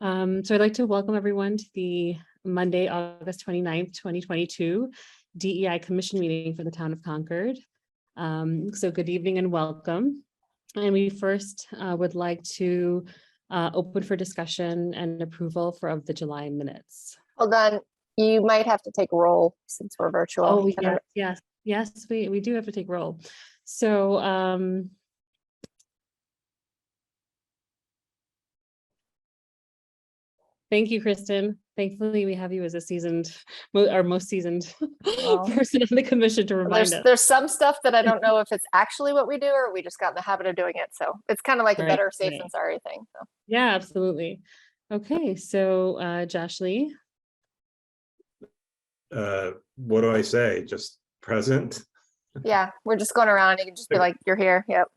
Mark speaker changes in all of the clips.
Speaker 1: So I'd like to welcome everyone to the Monday, August 29th, 2022 DEI Commission meeting for the town of Concord. So good evening and welcome. And we first would like to open for discussion and approval of the July minutes.
Speaker 2: Hold on, you might have to take roll since we're virtual.
Speaker 1: Oh, yes, we do have to take roll. So thank you, Kristen. Thankfully, we have you as a seasoned, our most seasoned person on the commission to remind us.
Speaker 2: There's some stuff that I don't know if it's actually what we do or we just got in the habit of doing it. So it's kind of like a better safe than sorry thing. So.
Speaker 1: Yeah, absolutely. Okay, so Josh Lee.
Speaker 3: What do I say? Just present?
Speaker 2: Yeah, we're just going around. You can just be like, you're here. Yep.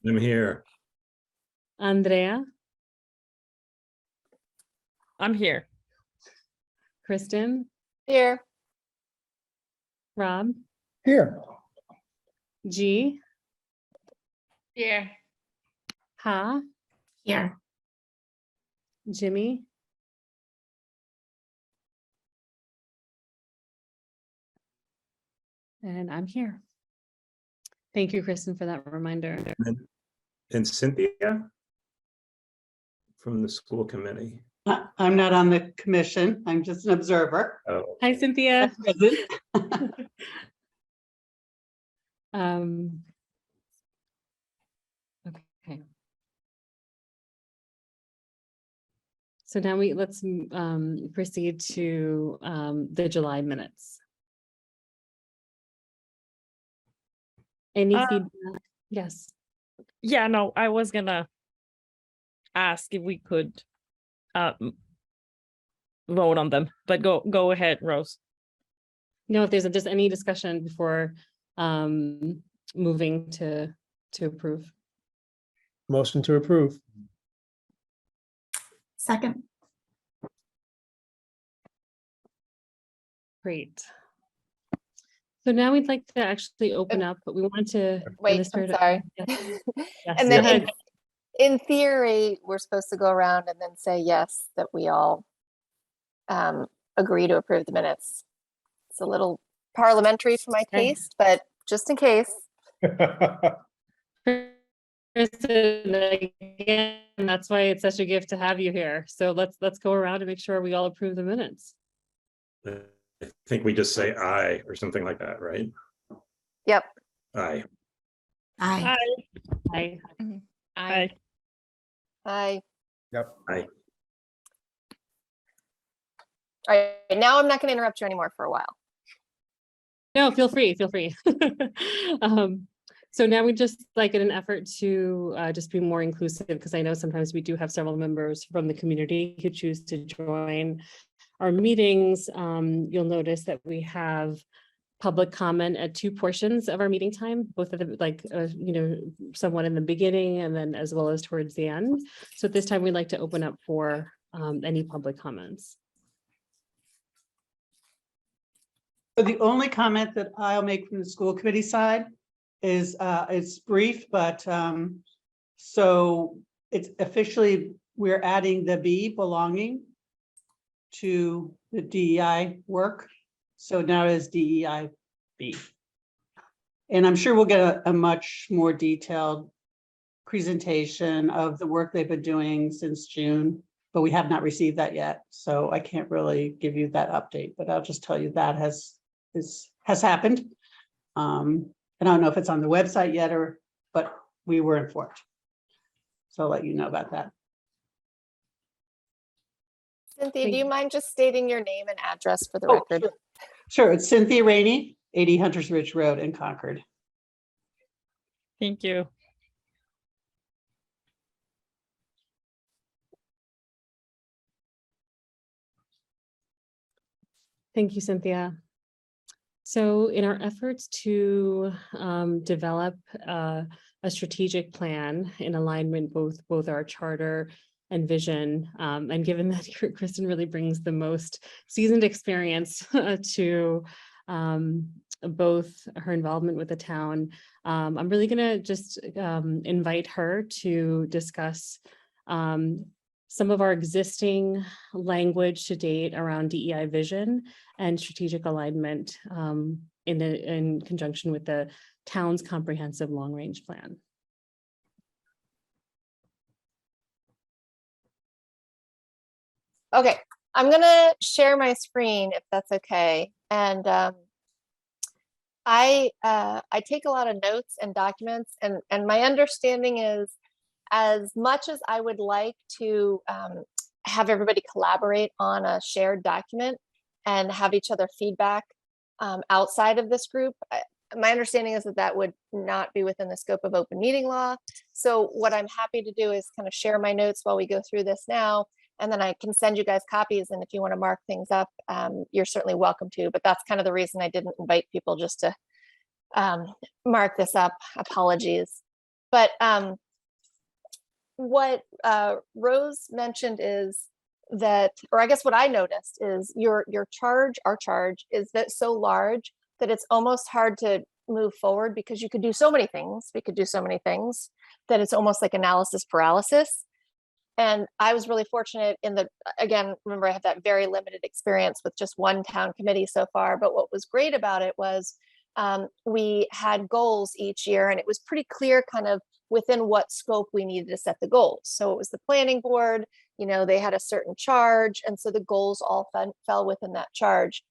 Speaker 3: I'm here.
Speaker 1: Andrea.
Speaker 4: I'm here.
Speaker 1: Kristen.
Speaker 2: Here.
Speaker 1: Rob.
Speaker 5: Here.
Speaker 1: G.
Speaker 4: Here.
Speaker 1: Ha.
Speaker 4: Here.
Speaker 1: Jimmy. And I'm here. Thank you, Kristen, for that reminder.
Speaker 3: And Cynthia from the school committee.
Speaker 5: I'm not on the commission. I'm just an observer.
Speaker 3: Oh,
Speaker 1: Hi, Cynthia. Okay. So now let's proceed to the July minutes. Any feedback? Yes.
Speaker 4: Yeah, no, I was gonna ask if we could vote on them, but go ahead, Rose.
Speaker 1: No, if there's just any discussion before moving to approve.
Speaker 5: Motion to approve.
Speaker 6: Second.
Speaker 1: Great. So now we'd like to actually open up, but we want to
Speaker 2: Wait, I'm sorry.
Speaker 1: Yes.
Speaker 2: And then in theory, we're supposed to go around and then say yes, that we all agree to approve the minutes. It's a little parliamentary for my taste, but just in case.
Speaker 1: Again, that's why it's such a gift to have you here. So let's go around and make sure we all approve the minutes.
Speaker 3: I think we just say aye or something like that, right?
Speaker 2: Yep.
Speaker 3: Aye.
Speaker 6: Aye.
Speaker 1: Aye.
Speaker 4: Aye.
Speaker 2: Aye.
Speaker 5: Yep.
Speaker 3: Aye.
Speaker 2: All right, now I'm not going to interrupt you anymore for a while.
Speaker 1: No, feel free. So now we just like in an effort to just be more inclusive, because I know sometimes we do have several members from the community who choose to join our meetings. You'll notice that we have public comment at two portions of our meeting time, both of them somewhat in the beginning and then as well as towards the end. So at this time, we'd like to open up for any public comments.
Speaker 5: So the only comment that I'll make from the school committee side is it's brief, but so it's officially, we're adding the B, belonging, to the DEI work. So now it is DEI B. And I'm sure we'll get a much more detailed presentation of the work they've been doing since June, but we have not received that yet. So I can't really give you that update, but I'll just tell you that has happened. I don't know if it's on the website yet but we were informed. So I'll let you know about that.
Speaker 2: Cynthia, do you mind just stating your name and address for the record?
Speaker 5: Sure, it's Cynthia Rainey, 80 Hunters Ridge Road in Concord.
Speaker 4: Thank you.
Speaker 1: Thank you, Cynthia. So in our efforts to develop a strategic plan in alignment both our charter and vision, and given that Kristen really brings the most seasoned experience to both her involvement with the town, I'm really going to just invite her to discuss some of our existing language to date around DEI vision and strategic alignment in conjunction with the town's comprehensive long-range plan.
Speaker 2: Okay, I'm gonna share my screen if that's okay. And I take a lot of notes and documents, and my understanding is, as much as I would like to have everybody collaborate on a shared document and have each other feedback outside of this group, my understanding is that that would not be within the scope of open meeting law. So what I'm happy to do is kind of share my notes while we go through this now, and then I can send you guys copies. And if you want to mark things up, you're certainly welcome to, but that's kind of the reason I didn't invite people, just to mark this up. Apologies. But what Rose mentioned is that, or I guess what I noticed is our charge is that so large that it's almost hard to move forward, because you could do so many things. We could do so many things that it's almost like analysis paralysis. And I was really fortunate again, remember, I have that very limited experience with just one town committee so far. But what was great about it was we had goals each year, and it was pretty clear kind of within what scope we needed to set the goals. So it was the planning board, they had a certain charge. And so the goals all fell within that charge.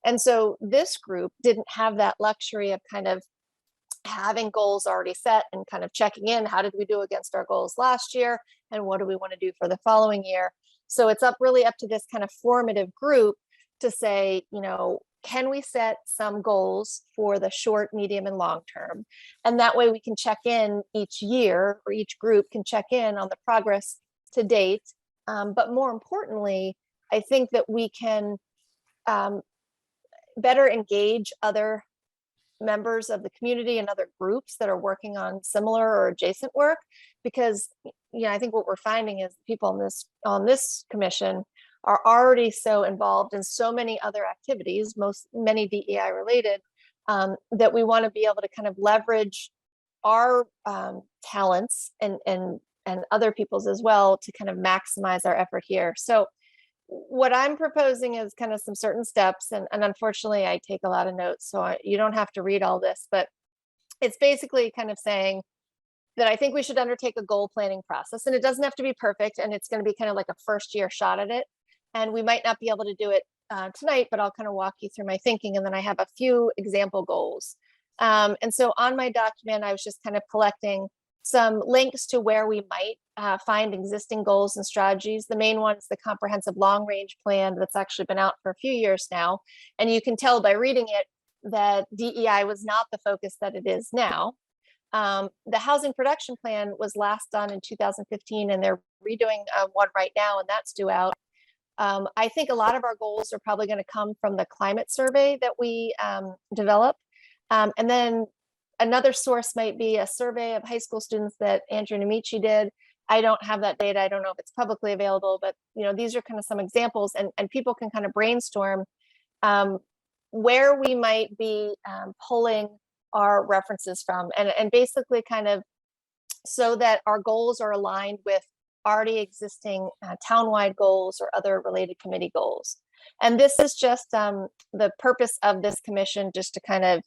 Speaker 2: And so this group didn't have that luxury of kind of having goals already set and kind of checking in. How did we do against our goals last year? And what do we want to do for the following year? So it's really up to this kind of formative group to say, can we set some goals for the short, medium, and long term? And that way we can check in each year, or each group can check in on the progress to date. But more importantly, I think that we can better engage other members of the community and other groups that are working on similar or adjacent work, because I think what we're finding is people on this commission are already so involved in so many other activities, many DEI related, that we want to be able to kind of leverage our talents and other people's as well to kind of maximize our effort here. So what I'm proposing is kind of some certain steps, and unfortunately I take a lot of notes, so you don't have to read all this, but it's basically kind of saying that I think we should undertake a goal planning process, and it doesn't have to be perfect, and it's going to be kind of like a first year shot at it. And we might not be able to do it tonight, but I'll kind of walk you through my thinking, and then I have a few example goals. And so on my document, I was just kind of collecting some links to where we might find existing goals and strategies. The main one is the comprehensive long range plan that's actually been out for a few years now. And you can tell by reading it that DEI was not the focus that it is now. The housing production plan was last done in 2015, and they're redoing one right now, and that's due out. I think a lot of our goals are probably going to come from the climate survey that we develop. And then another source might be a survey of high school students that Andrew Nemichi did. I don't have that data. I don't know if it's publicly available, but these are kind of some examples, and people can kind of brainstorm where we might be pulling our references from, and basically kind of so that our goals are aligned with already existing townwide goals or other related committee goals. And this is just the purpose of this commission, just to kind of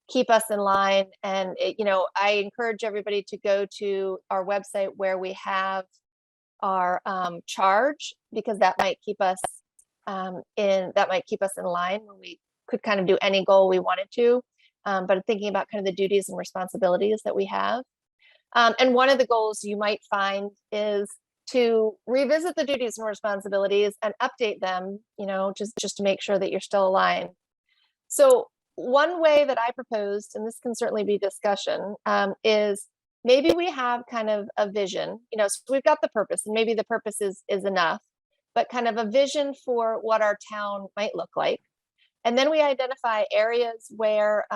Speaker 2: keep us in line. And I encourage everybody to go to our website where we have our charge, because that might keep us in line when we could kind of do any goal we wanted to. But thinking about kind of the duties and responsibilities that we have. And one of the goals you might find is to revisit the duties and responsibilities and update them, just to make sure that you're still aligned. So one way that I proposed, and this can certainly be discussion, is maybe we have kind of a vision, so we've got the purpose, and maybe the purpose is enough, but kind of a vision for what our town might look like. And then we identify areas where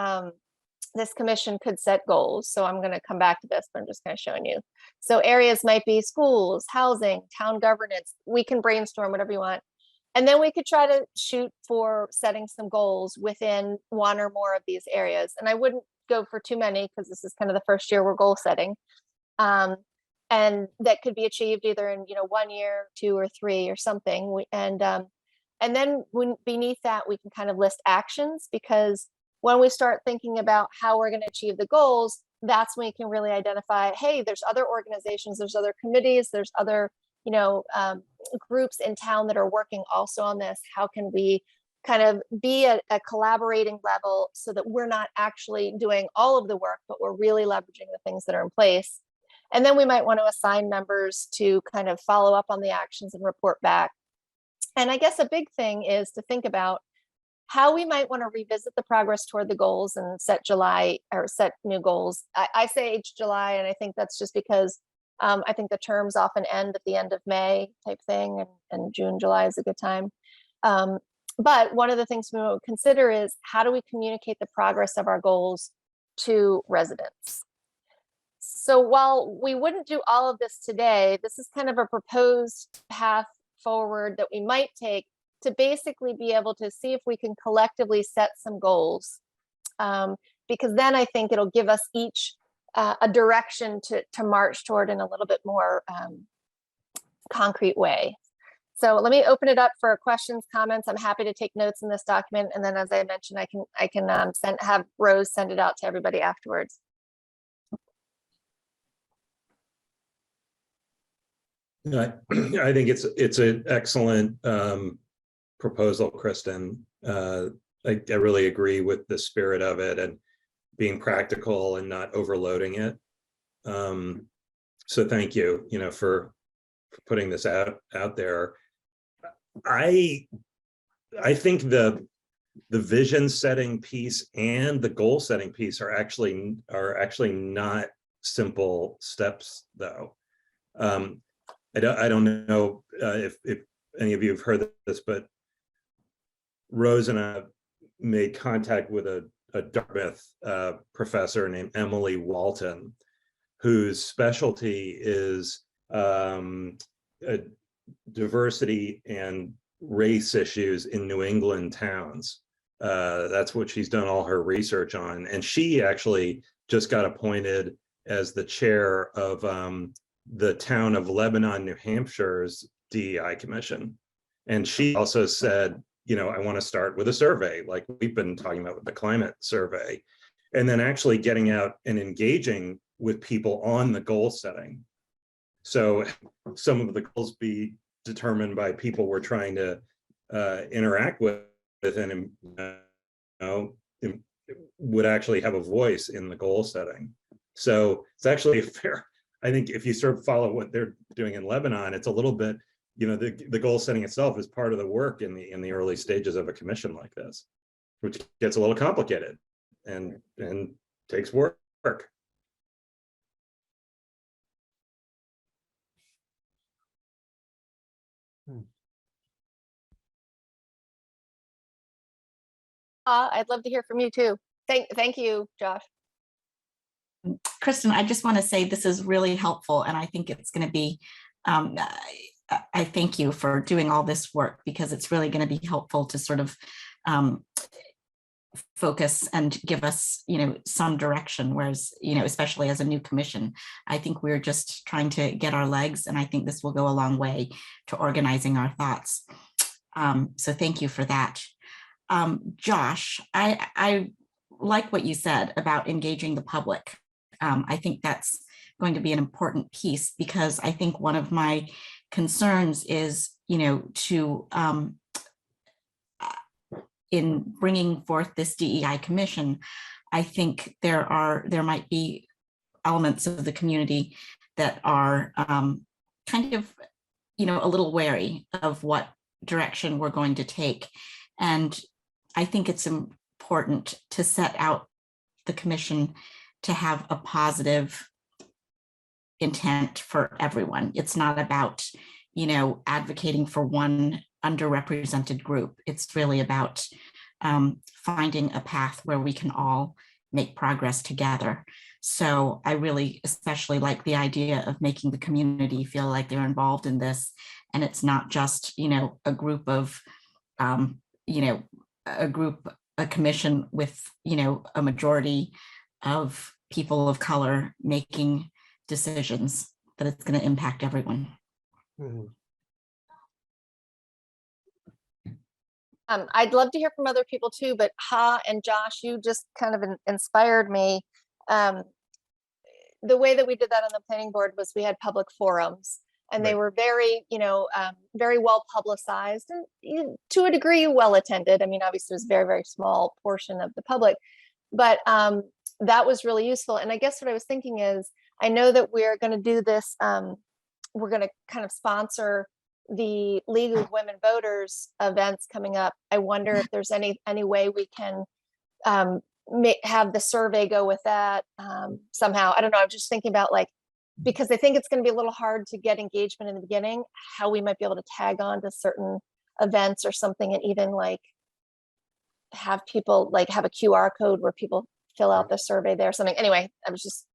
Speaker 2: this commission could set goals. So I'm going to come back to this, but I'm just kind of showing you. So areas might be schools, housing, town governance. We can brainstorm whatever you want. And then we could try to shoot for setting some goals within one or more of these areas. And I wouldn't go for too many, because this is kind of the first year we're goal setting. and that could be achieved either in 1 year, 2 or 3 or something. And then beneath that, we can kind of list actions, because when we start thinking about how we're going to achieve the goals, that's when we can really identify, hey, there's other organizations, there's other committees, there's other groups in town that are working also on this. How can we kind of be a collaborating level so that we're not actually doing all of the work, but we're really leveraging the things that are in place? And then we might want to assign members to kind of follow up on the actions and report back. And I guess a big thing is to think about how we might want to revisit the progress toward the goals and set new goals. I say each July, and I think that's just because I think the terms often end at the end of May type thing, and June, July is a good time. But one of the things we will consider is, how do we communicate the progress of our goals to residents? So while we wouldn't do all of this today, this is kind of a proposed path forward that we might take to basically be able to see if we can collectively set some goals. Because then I think it'll give us each a direction to march toward in a little bit more concrete way. So let me open it up for questions, comments. I'm happy to take notes in this document. And then, as I mentioned, I can have Rose send it out to everybody afterwards.
Speaker 3: I think it's an excellent proposal, Kristen. I really agree with the spirit of it and being practical and not overloading it. So thank you, for putting this out there. I think the vision setting piece and the goal setting piece are actually not simple steps, though. I don't know if any of you have heard this, but Rose and I made contact with a Dartmouth professor named Emily Walton, whose specialty is diversity and race issues in New England towns. That's what she's done all her research on. And she actually just got appointed as the chair of the town of Lebanon, New Hampshire's DEI Commission. And she also said, I want to start with a survey, like we've been talking about with the climate survey, and then actually getting out and engaging with people on the goal setting. So some of the goals be determined by people we're trying to interact with, and would actually have a voice in the goal setting. So it's actually fair. I think if you sort of follow what they're doing in Lebanon, it's a little bit, the goal setting itself is part of the work in the early stages of a commission like this, which gets a little complicated and takes work.
Speaker 2: I'd love to hear from you too. Thank you, Josh.
Speaker 6: Kristen, I just want to say this is really helpful, and I think it's going to be, I thank you for doing all this work, because it's really going to be helpful to sort of focus and give us, some direction, whereas, especially as a new commission, I think we're just trying to get our legs, and I think this will go a long way to organizing our thoughts. So thank you for that. Josh, I like what you said about engaging the public. I think that's going to be an important piece, because I think one of my concerns is, in bringing forth this DEI commission, I think there might be elements of the community that are kind of, a little wary of what direction we're going to take. And I think it's important to set out the commission to have a positive intent for everyone. It's not about, advocating for one underrepresented group. It's really about finding a path where we can all make progress together. So I really especially like the idea of making the community feel like they're involved in this. And it's not just, a group of, a commission with, a majority of people of color making decisions, that it's going to impact everyone.
Speaker 7: Mhm.
Speaker 2: I'd love to hear from other people too, but Ha and Josh, you just kind of inspired me. The way that we did that on the planning board was we had public forums, and they
Speaker 7: Right.
Speaker 2: were very, very well publicized and to a degree well attended. I mean, obviously it was a very, very small portion of the public, but that was really useful. And I guess what I was thinking is, I know that we're going to do this, we're going to kind of sponsor the League of Women Voters events coming up. I wonder if there's any way we can have the survey go with that somehow. I don't know. I'm just thinking about, like, because I think it's going to be a little hard to get engagement in the beginning, how we might be able to tag on to certain events or something, and even like have people like have a QR code where people fill out the survey there or something. Anyway, I was just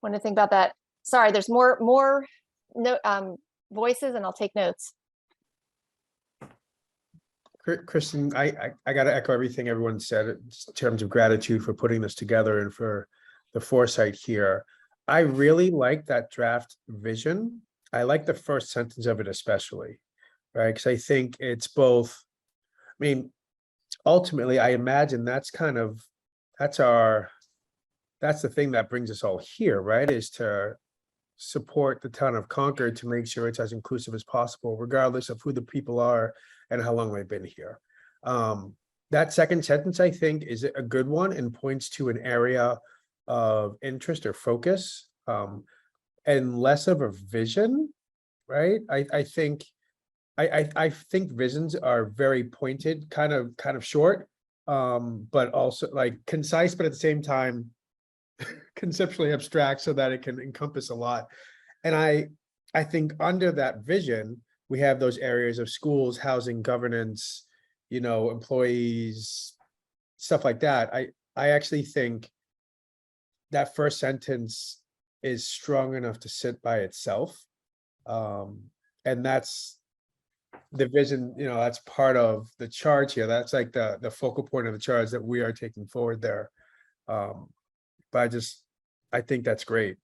Speaker 2: want to think about that. Sorry, there's more voices, and I'll take notes.
Speaker 7: Kristen, I got to echo everything everyone said in terms of gratitude for putting this together and for the foresight here. I really like that draft vision. I like the first sentence of it especially, right? Because I think it's both, I mean, ultimately, I imagine that's the thing that brings us all here, right? Is to support the town of Concord to make sure it's as inclusive as possible, regardless of who the people are and how long they've been here. That second sentence, I think, is a good one and points to an area of interest or focus, and less of a vision, right? I think visions are very pointed, kind of short, but also like concise, but at the same time conceptually abstract so that it can encompass a lot. And I think under that vision, we have those areas of schools, housing, governance, employees, stuff like that. I actually think that first sentence is strong enough to sit by itself. And that's the vision, that's part of the charge here. That's like the focal point of the charge that we are taking forward there. But I think that's great.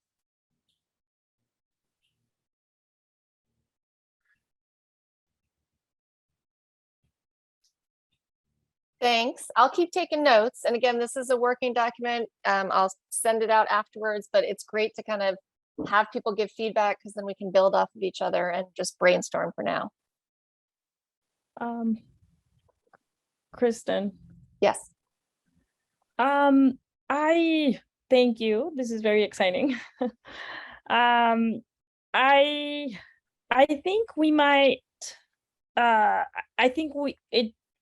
Speaker 2: Thanks. I'll keep taking notes. And again, this is a working document. I'll send it out afterwards, but it's great to kind of have people give feedback, because then we can build off of each other and just brainstorm for now.
Speaker 4: Kristen,
Speaker 2: Yes.
Speaker 4: I thank you. This is very exciting. I think we might. I think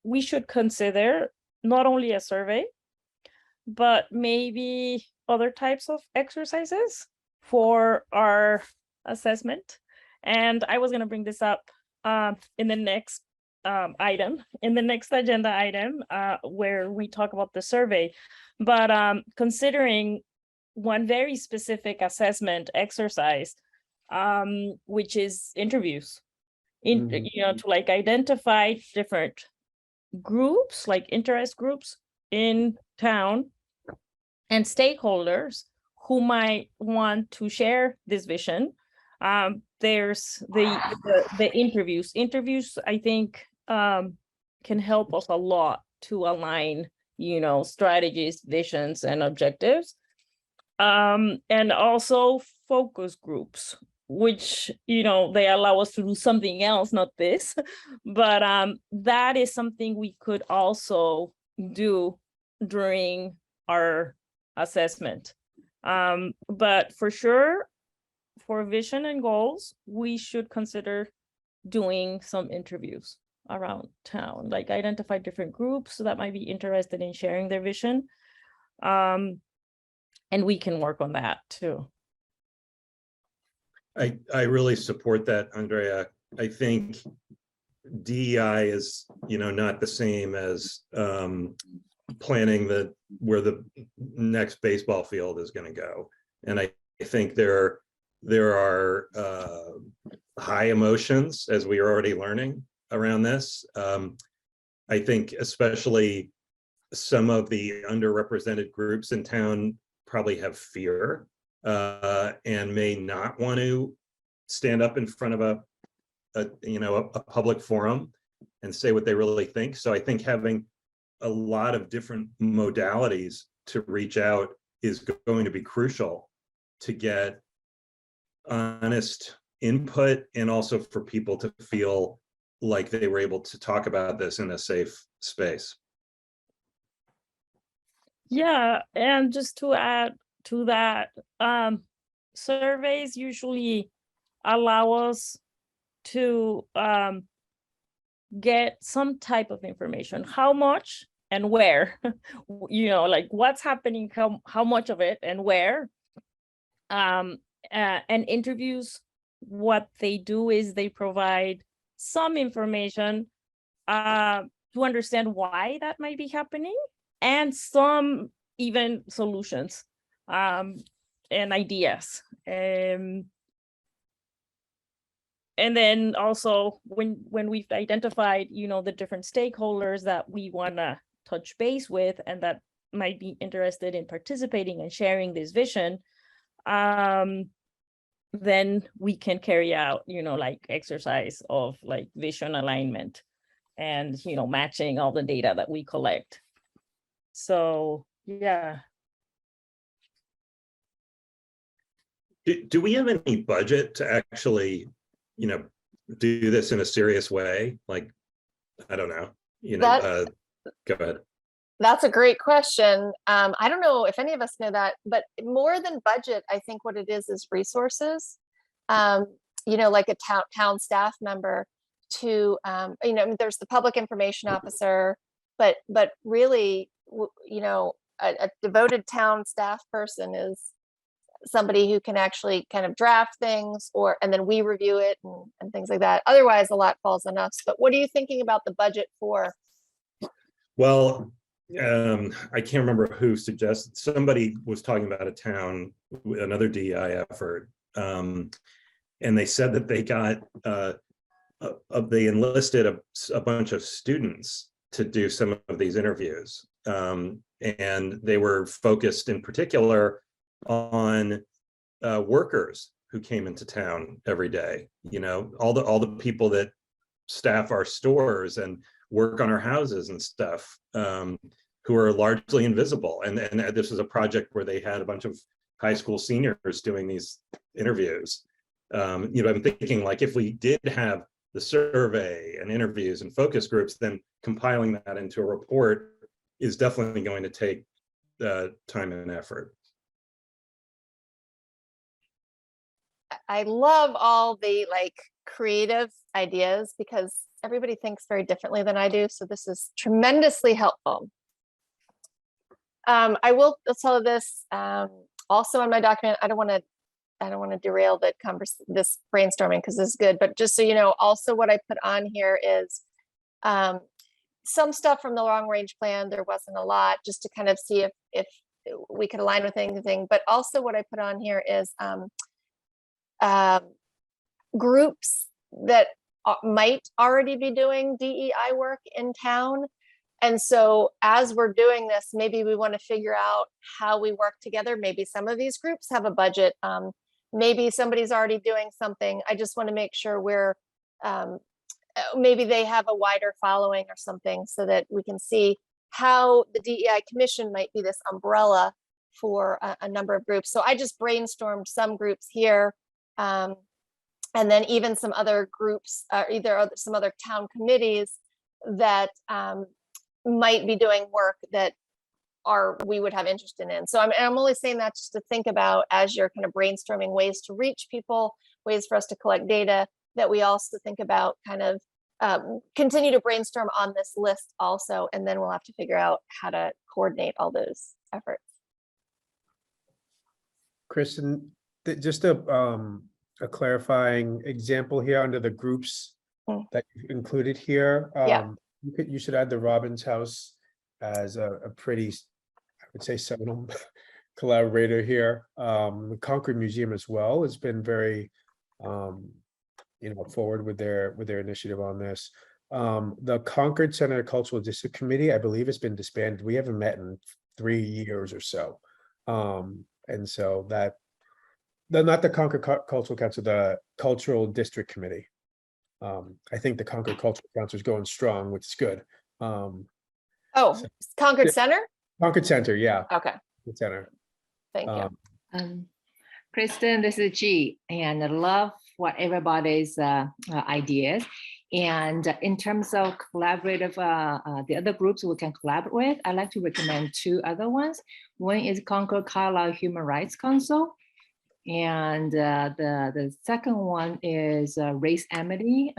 Speaker 4: we should consider not only a survey, but maybe other types of exercises for our assessment. And I was going to bring this up in the next item, in the next agenda item, where we talk about the survey. But considering one very specific assessment exercise, which is interviews, to like identify different groups, like interest groups in town and stakeholders who might want to share this vision. There's the interviews I think can help us a lot to align strategies, visions, and objectives, and also focus groups, which they allow us to do something else, not this, but that is something we could also do during our assessment. But for sure, for vision and goals, we should consider doing some interviews around town, like identify different groups that might be interested in sharing their vision, and we can work on that too.
Speaker 3: I really support that, Andrea. I think DEI is, not the same as planning where the next baseball field is going to go. And I think there are high emotions, as we are already learning around this. I think especially some of the underrepresented groups in town probably have fear and may not want to stand up in front of a public forum and say what they really think. So I think having a lot of different modalities to reach out is going to be crucial to get honest input, and also for people to feel like they were able to talk about this in a safe space.
Speaker 4: Yeah, and just to add to that, surveys usually allow us to get some type of information, how much and where, like what's happening, how much of it and where. And interviews, what they do is they provide some information to understand why that might be happening, and some even solutions and ideas. And then also when we've identified, the different stakeholders that we want to touch base with and that might be interested in participating and sharing this vision, then we can carry out, like exercise of like vision alignment and, matching all the data that we collect. So, yeah.
Speaker 3: Do we have any budget to actually, do this in a serious way? Like, I don't know, go ahead.
Speaker 2: That's a great question. I don't know if any of us know that, but more than budget, I think what it is resources. Like a town staff member to, there's the public information officer, but really, a devoted town staff person is somebody who can actually kind of draft things, and then we review it and things like that. Otherwise, a lot falls on us. But what are you thinking about the budget for?
Speaker 3: Well, I can't remember who suggested, somebody was talking about a town, another DEI effort, and they said that they got, they enlisted a bunch of students to do some of these interviews, and they were focused in particular on workers who came into town every day. All the people that staff our stores and work on our houses and stuff, who are largely invisible. And this is a project where they had a bunch of high school seniors doing these interviews. I'm thinking, like, if we did have the survey and interviews and focus groups, then compiling that into a report is definitely going to take time and effort.
Speaker 2: I love all the creative ideas because everybody thinks very differently than I do. So this is tremendously helpful. I will tell this also in my document. I don't want to derail this brainstorming because this is good, but just so you know, also what I put on here is some stuff from the long range plan. There wasn't a lot, just to kind of see if we could align with anything, but also what I put on here is groups that might already be doing DEI work in town. And so as we're doing this, maybe we want to figure out how we work together. Maybe some of these groups have a budget. Maybe somebody's already doing something. I just want to make sure we're, maybe they have a wider following or something, so that we can see how the DEI Commission might be this umbrella for a number of groups. So I just brainstormed some groups here. And then even some other groups, some other town committees that might be doing work that we would have interest in. So I'm only saying that just to think about as you're kind of brainstorming ways to reach people, ways for us to collect data, that we also think about kind of continue to brainstorm on this list also, and then we'll have to figure out how to coordinate all those efforts.
Speaker 7: Kristen, just a clarifying example here under the groups that you've included here. You should add the Robbins House as a pretty, I would say, seminal collaborator here. The Concord Museum as well has been very, forward with their initiative on this. The Concord Center Cultural District Committee, I believe, has been disbanded. We haven't met in 3 years or so. And so that not the Concord Cultural Council, the Cultural District Committee. I think the Concord Cultural Council is going strong, which is good.
Speaker 2: Oh,
Speaker 7: So-
Speaker 2: Concord
Speaker 7: Yeah.
Speaker 2: Center?
Speaker 7: Concord Center, yeah,
Speaker 2: Okay,
Speaker 7: Concord Center.
Speaker 2: thank you.
Speaker 8: Kristen, this is G, and I love what everybody's ideas. And in terms of collaborative, the other groups we can collaborate with, I'd like to recommend two other ones. One is Concord Carlisle Human Rights Council. And the second one is Race Amity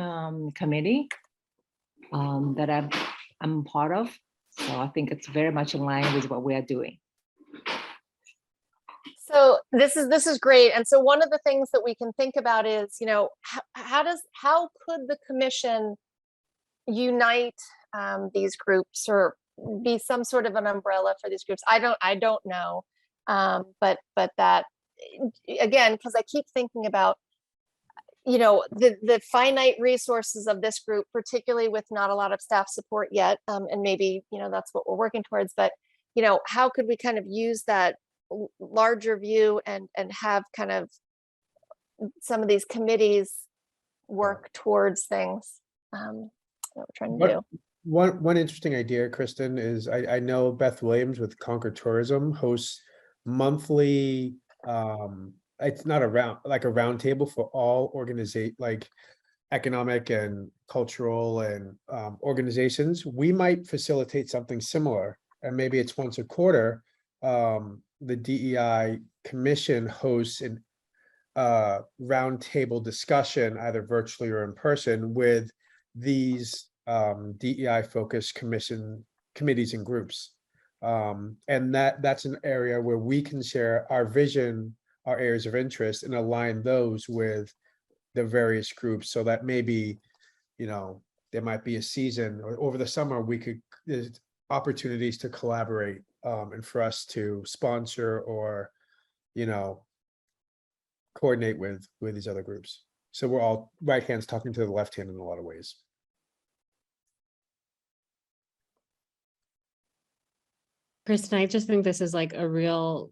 Speaker 8: Committee that I'm part of. So I think it's very much in line with what we are doing.
Speaker 2: So this is great. And so one of the things that we can think about is, you know, how could the commission unite these groups or be some sort of an umbrella for these groups? I don't know. But that, again, because I keep thinking about, you know, the finite resources of this group, particularly with not a lot of staff support yet. And maybe, you know, that's what we're working towards, but, you know, how could we kind of use that larger view and have kind of some of these committees work towards things that we're trying to do.
Speaker 7: One interesting idea, Kristen, is I know Beth Williams with Concord Tourism hosts monthly, it's not a round table for all economic and cultural and organizations. We might facilitate something similar, and maybe it's once a quarter. The DEI Commission hosts an roundtable discussion, either virtually or in person, with these DEI focused committees and groups. And that's an area where we can share our vision, our areas of interest, and align those with the various groups, so that maybe, you know, there might be a season or over the summer there's opportunities to collaborate, and for us to sponsor or, you know, coordinate with these other groups. So we're all right hands talking to the left hand in a lot of ways.
Speaker 1: Kristen, I just think this is like a real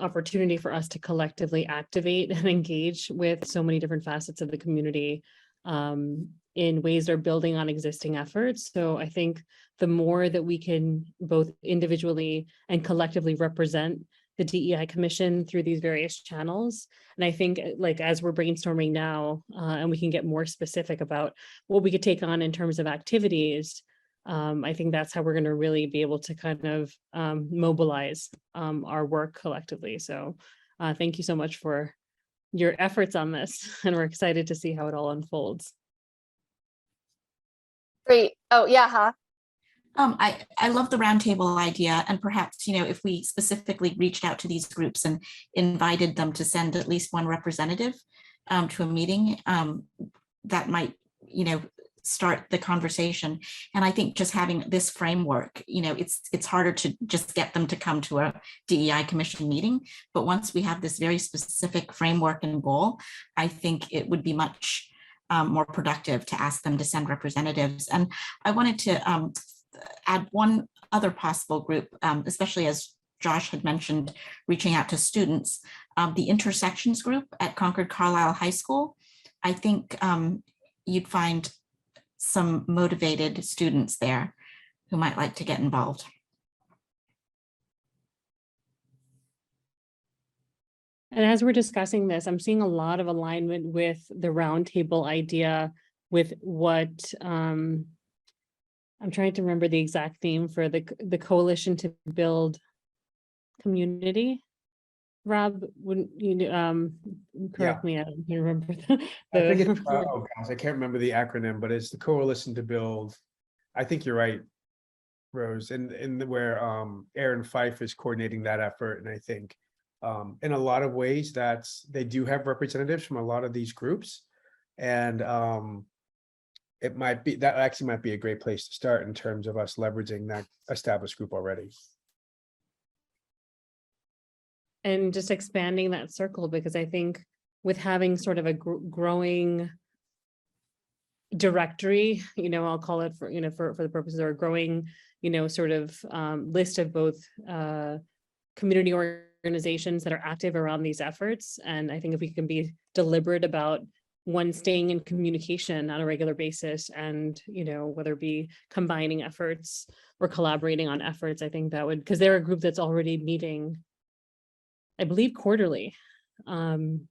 Speaker 1: opportunity for us to collectively activate and engage with so many different facets of the community in ways that are building on existing efforts. So I think the more that we can both individually and collectively represent the DEI Commission through these various channels. And I think as we're brainstorming now, and we can get more specific about what we could take on in terms of activities, I think that's how we're going to really be able to kind of mobilize our work collectively. So thank you so much for your efforts on this, and we're excited to see how it all unfolds.
Speaker 2: Great. Oh yeah, huh?
Speaker 6: I love the roundtable idea, and perhaps, you know, if we specifically reached out to these groups and invited them to send at least one representative to a meeting, that might, you know, start the conversation. And I think just having this framework, you know, it's harder to just get them to come to a DEI Commission meeting. But once we have this very specific framework and goal, I think it would be much more productive to ask them to send representatives. And I wanted to add one other possible group, especially as Josh had mentioned, reaching out to students, the intersections group at Concord Carlisle High School. I think you'd find some motivated students there who might like to get involved.
Speaker 1: And as we're discussing this, I'm seeing a lot of alignment with the roundtable idea, with what I'm trying to remember the exact name for the coalition to build community. Rob, wouldn't you correct me? I don't remember
Speaker 7: I think it's, oh gosh, I can't remember the acronym, but it's the coalition to build. I think you're right, Rose, and where Aaron Fife is coordinating that effort. And I think in a lot of ways they do have representatives from a lot of these groups, and it might be that actually might be a great place to start in terms of us leveraging that established group already.
Speaker 1: And just expanding that circle, because I think with having sort of a growing directory, you know, I'll call it for the purposes of a growing, you know, sort of list of both community organizations that are active around these efforts. And I think if we can be deliberate about one, staying in communication on a regular basis, and, you know, whether it be combining efforts or collaborating on efforts, I think that would, because they're a group that's already meeting, I believe, quarterly, on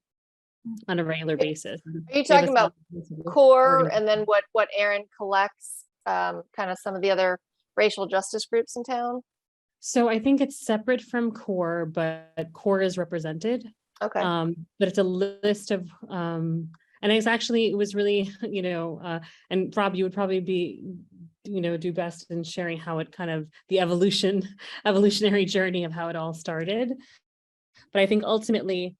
Speaker 1: a regular basis.
Speaker 2: Are you talking about core and then what Erin collects, kind of some of the other racial justice groups in town?
Speaker 1: So I think it's separate from core, but core is represented.
Speaker 2: Okay.
Speaker 1: But it's a list of, and it's actually, it was really, you know, and Rob, you would probably be, you know, do best in sharing how it kind of, the evolutionary journey of how it all started. But I think ultimately,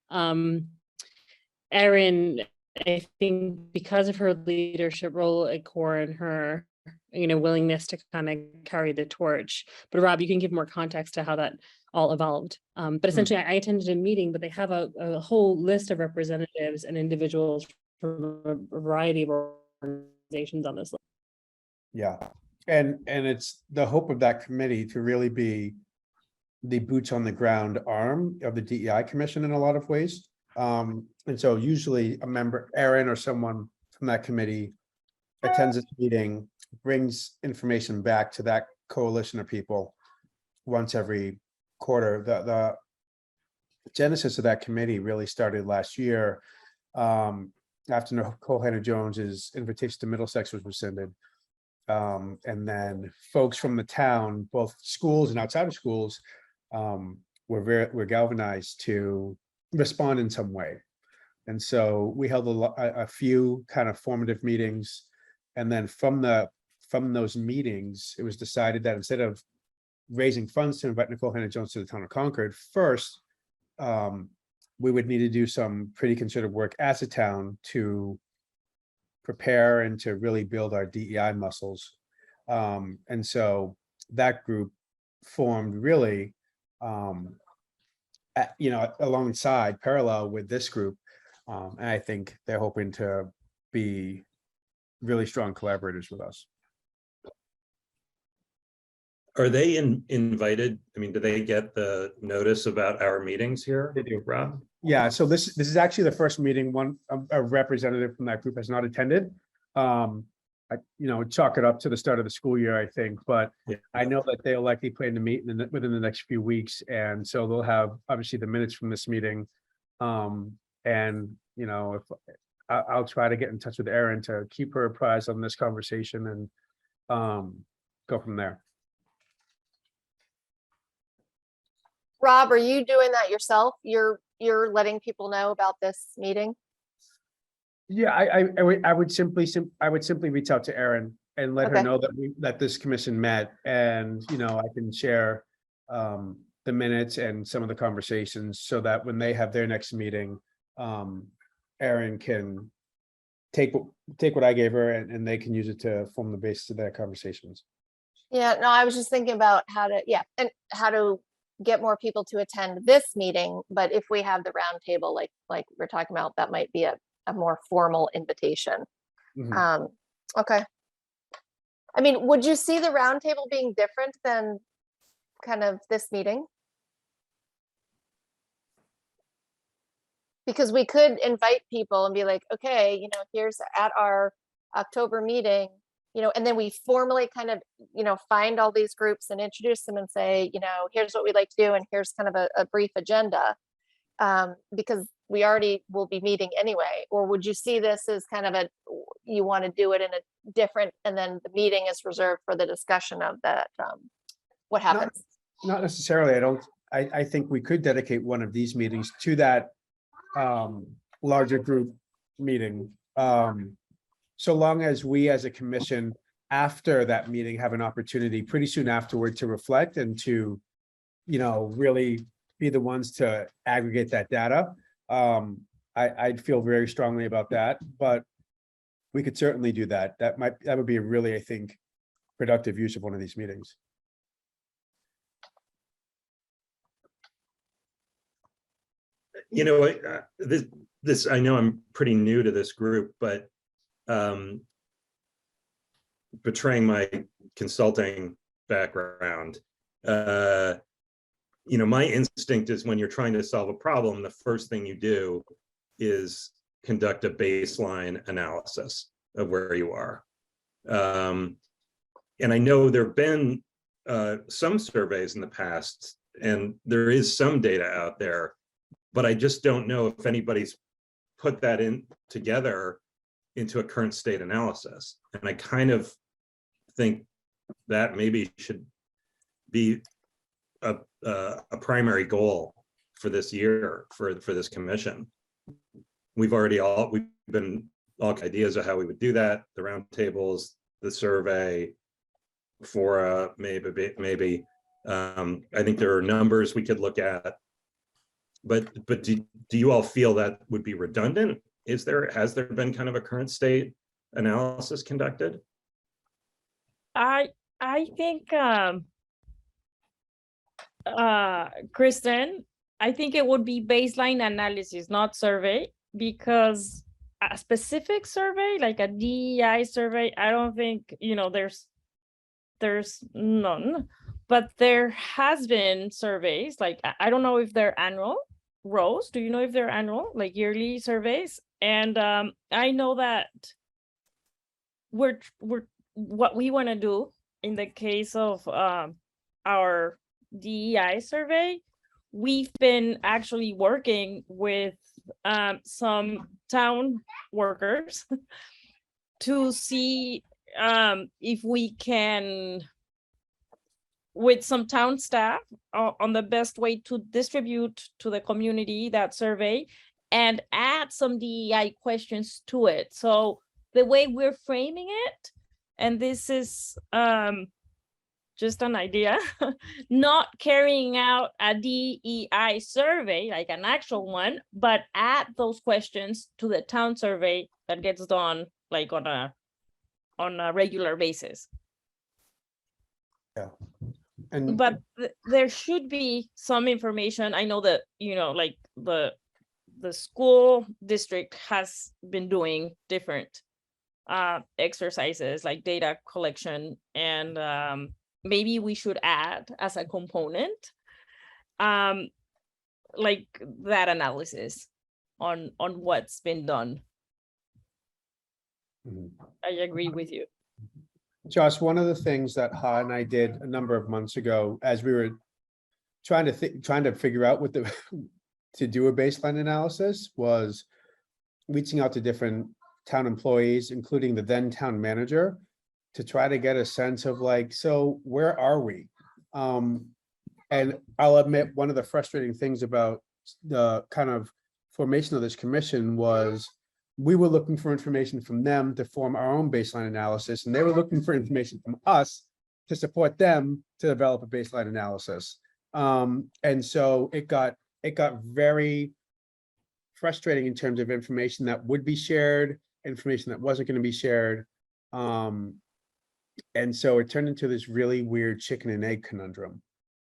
Speaker 1: Erin, I think because of her leadership role at core and her, you know, willingness to kind of carry the torch. But Rob, you can give more context to how that all evolved. But essentially I attended a meeting, but they have a whole list of representatives and individuals from a variety of organizations on this list.
Speaker 7: Yeah, and it's the hope of that committee to really be the boots on the ground arm of the DEI Commission in a lot of ways. And so usually a member, Erin or someone from that committee, attends this meeting, brings information back to that coalition of people once every quarter. The genesis of that committee really started last year, after Nicole Hannah-Jones's invitation to Middlesex was rescinded. And then folks from the town, both schools and outside of schools, were galvanized to respond in some way. And so we held a few kind of formative meetings. And then from those meetings, it was decided that instead of raising funds to invite Nicole Hannah-Jones to the town of Concord, first, we would need to do some pretty considered work as a town to prepare and to really build our DEI muscles. And so that group formed really, you know, alongside, parallel with this group. And I think they're hoping to be really strong collaborators with us.
Speaker 3: Are they invited? I mean, do they get the notice about our meetings here?
Speaker 7: They do.
Speaker 3: Rob?
Speaker 7: Yeah, so this is actually the first meeting a representative from that group has not attended. I, you know, chalk it up to the start of the school year, I think, but
Speaker 3: Yeah.
Speaker 7: I know that they'll likely plan to meet within the next few weeks, and so they'll have obviously the minutes from this meeting. And you know, if I'll try to get in touch with Erin to keep her apprised on this conversation and go from there.
Speaker 2: Rob, are you doing that yourself? You're letting people know about this meeting?
Speaker 7: Yeah, I would simply reach out to Erin and let her
Speaker 2: Okay.
Speaker 7: know that this commission met, and you know, I can share the minutes and some of the conversations so that when they have their next meeting, Erin can take what I gave her and they can use it to form the basis of their conversations.
Speaker 2: Yeah, no, I was just thinking about how to get more people to attend this meeting, but if we have the roundtable, like we're talking about, that might be a more formal invitation.
Speaker 7: Mhm.
Speaker 2: Okay. I mean, would you see the roundtable being different than kind of this meeting? Because we could invite people and be like, okay, you know, here's at our October meeting, you know, and then we formally kind of, you know, find all these groups and introduce them and say, you know, here's what we'd like to do, and here's kind of a brief agenda, because we already will be meeting anyway. Or would you see this as kind of you want to do it in a different, and then the meeting is reserved for the discussion of that, what happens?
Speaker 7: Not necessarily. I think we could dedicate one of these meetings to that larger group meeting. So long as we as a commission, after that meeting, have an opportunity pretty soon afterward to reflect and to, you know, really be the ones to aggregate that data. I'd feel very strongly about that, but we could certainly do that. That would be a really, I think, productive use of one of these meetings.
Speaker 3: You know, this I know I'm pretty new to this group, but betraying my consulting background, my instinct is when you're trying to solve a problem, the first thing you do is conduct a baseline analysis of where you are. And I know there have been some surveys in the past, and there is some data out there, but I just don't know if anybody's put that in together into a current state analysis. And I kind of think that maybe should be a primary goal for this year for this commission. We've been all ideas of how we would do that, the roundtables, the survey, fora, maybe. I think there are numbers we could look at, but do you all feel that would be redundant? Has there been kind of a current state analysis conducted?
Speaker 4: I think Kristen, I think it would be baseline analysis, not survey, because a specific survey like a DEI survey, I don't think, there's none, but there has been surveys, like I don't know if they're annual. Rose, do you know if they're annual, like yearly surveys? And I know that we're what we want to do in the case of our DEI survey, we've been actually working with some town workers to see if we can, with some town staff, on the best way to distribute to the community that survey and add some DEI questions to it. So the way we're framing it, and this is just an idea, not carrying out a DEI survey, like an actual one, but add those questions to the town survey that gets done like on a regular basis.
Speaker 7: Yeah. And
Speaker 4: But there should be some information. I know that, like the school district has been doing different exercises like data collection, and maybe we should add as a component like that analysis on what's been done. I agree with you.
Speaker 7: Josh, one of the things that Ha and I did a number of months ago, as we were trying to figure out what to do a baseline analysis, was reaching out to different town employees, including the then town manager, to try to get a sense of like, so where are we? And I'll admit, one of the frustrating things about the kind of formation of this commission was we were looking for information from them to form our own baseline analysis, and they were looking for information from us to support them to develop a baseline analysis. And so it got very frustrating in terms of information that would be shared, information that wasn't going to be shared. And so it turned into this really weird chicken and egg conundrum.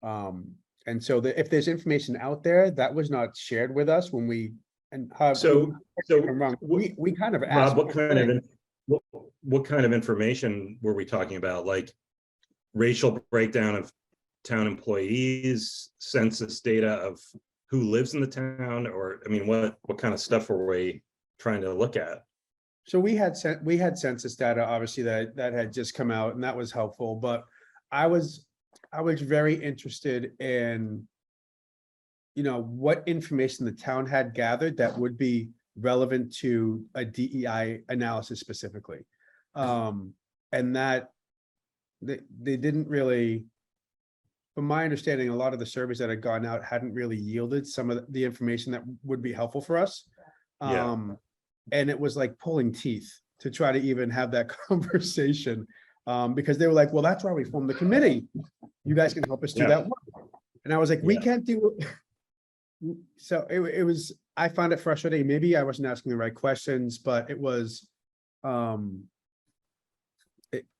Speaker 7: And so if there's information out there that was not shared with us when we, and we kind of asked,
Speaker 3: Rob, what kind of information were we talking about? Like racial breakdown of town employees, census data of who lives in the town, or I mean, what kind of stuff were we trying to look at?
Speaker 7: So we had census data, obviously, that had just come out, and that was helpful. But I was very interested in, what information the town had gathered that would be relevant to a DEI analysis specifically, and that they didn't really. From my understanding, a lot of the surveys that had gone out hadn't really yielded some of the information that would be helpful for us. And it was like pulling teeth to try to even have that conversation, because they were like, well, that's why we formed the committee. You guys can help us do that work. And I was like, we can't do it. So it was, I found it frustrating. Maybe I wasn't asking the right questions, but it was, I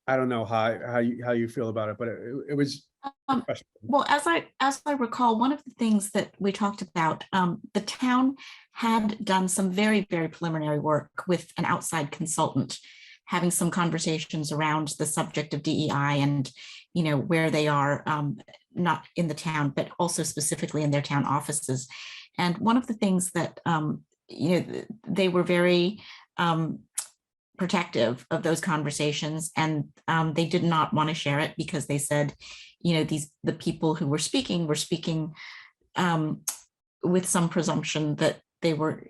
Speaker 7: don't know how you feel about it, but it was.
Speaker 6: Well, as I recall, one of the things that we talked about, the town had done some very, very preliminary work with an outside consultant, having some conversations around the subject of DEI and, where they are not in the town, but also specifically in their town offices. And one of the things that, they were very protective of those conversations, and they did not want to share it because they said, the people who were speaking with some presumption that they were,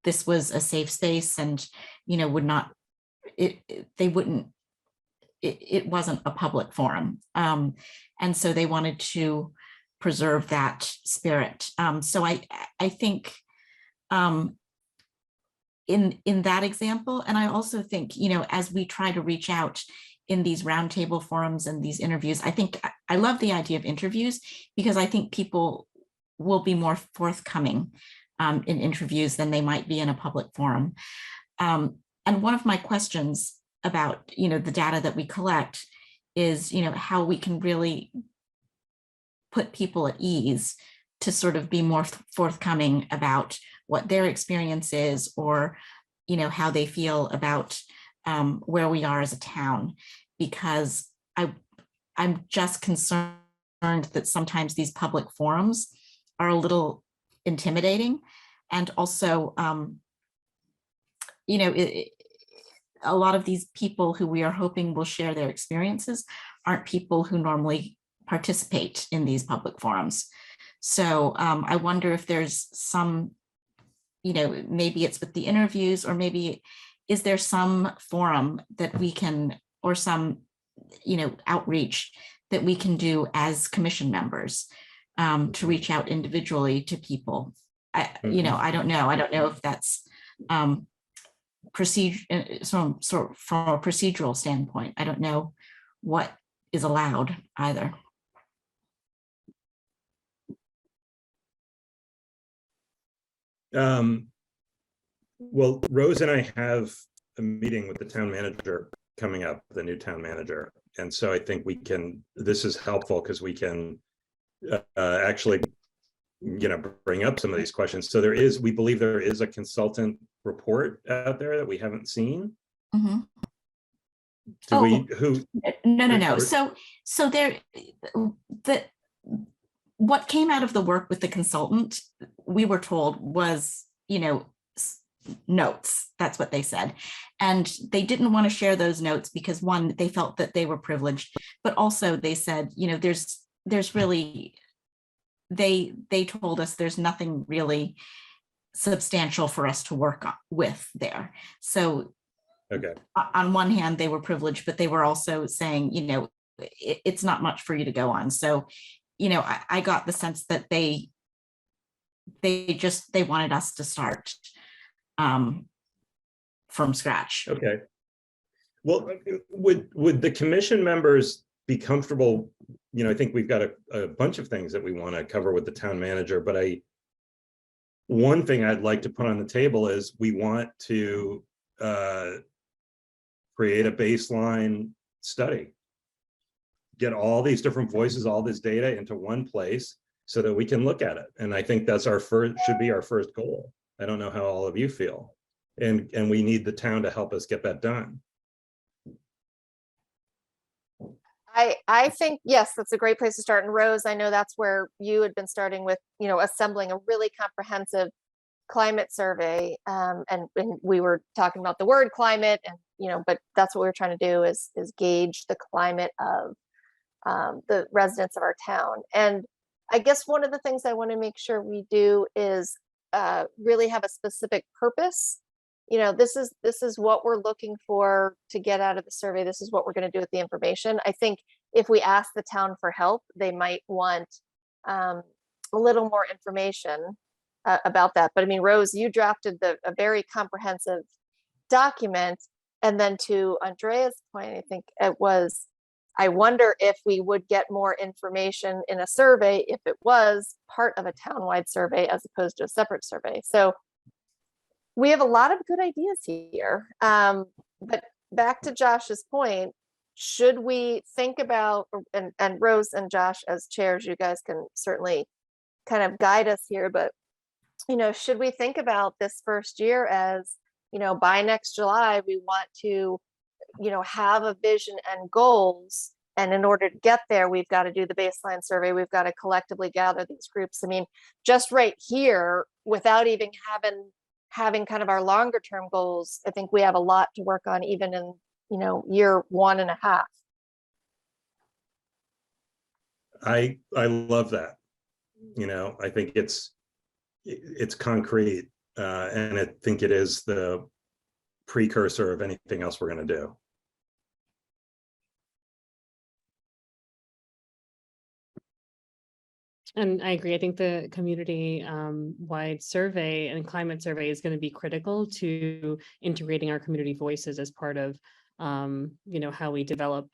Speaker 6: this was a safe space and, would not, it wasn't a public forum. And so they wanted to preserve that spirit. So I think in that example, and I also think, as we try to reach out in these roundtable forums and these interviews, I love the idea of interviews, because I think people will be more forthcoming in interviews than they might be in a public forum. And one of my questions about, the data that we collect is, how we can really put people at ease to sort of be more forthcoming about what their experience is, or, how they feel about where we are as a town, because I'm just concerned that sometimes these public forums are a little intimidating. And also, a lot of these people who we are hoping will share their experiences aren't people who normally participate in these public forums. So I wonder if there's some, maybe it's with the interviews, or maybe is there some forum that we can, or some, outreach that we can do as commission members to reach out individually to people. I don't know. I don't know if that's procedure, from a procedural standpoint. I don't know what is allowed either.
Speaker 3: Well, Rose and I have a meeting with the town manager coming up, the new town manager. And so I think this is helpful because we can actually, bring up some of these questions. So we believe there is a consultant report out there that we haven't seen.
Speaker 6: Mm-hmm. No. So there, what came out of the work with the consultant, we were told, was, notes. That's what they said. And they didn't want to share those notes because, one, they felt that they were privileged, but also they said, there's really, they told us there's nothing really substantial for us to work with there. So
Speaker 3: okay,
Speaker 6: on one hand, they were privileged, but they were also saying, it's not much for you to go on. So, I got the sense that they wanted us to start from scratch.
Speaker 3: Okay. Well, would the commission members be comfortable? I think we've got a bunch of things that we want to cover with the town manager, but one thing I'd like to put on the table is we want to create a baseline study, get all these different voices, all this data into one place so that we can look at it. And I think that's should be our first goal. I don't know how all of you feel. And we need the town to help us get that done.
Speaker 2: I think, yes, that's a great place to start. And Rose, I know that's where you had been starting with, assembling a really comprehensive climate survey. And we were talking about the word climate, and, but that's what we're trying to do is gauge the climate of the residents of our town. And I guess one of the things I want to make sure we do is really have a specific purpose. This is what we're looking for to get out of the survey. This is what we're going to do with the information. I think if we ask the town for help, they might want a little more information about that. But I mean, Rose, you drafted a very comprehensive document. And then to Andrea's point, I think it was, I wonder if we would get more information in a survey if it was part of a townwide survey as opposed to a separate survey. So we have a lot of good ideas here. But back to Josh's point, should we think about, and Rose and Josh as chairs, you guys can certainly kind of guide us here, but, should we think about this first year as, by next July, we want to, have a vision and goals And in order to get there, we've got to do the baseline survey. We've got to collectively gather these groups. I mean, just right here, without even having kind of our longer term goals, I think we have a lot to work on even in, year 1.5.
Speaker 3: I love that. I think it's concrete, and I think it is the precursor of anything else we're going to do.
Speaker 1: And I agree. I think the community wide survey and climate survey is going to be critical to integrating our community voices as part of, how we develop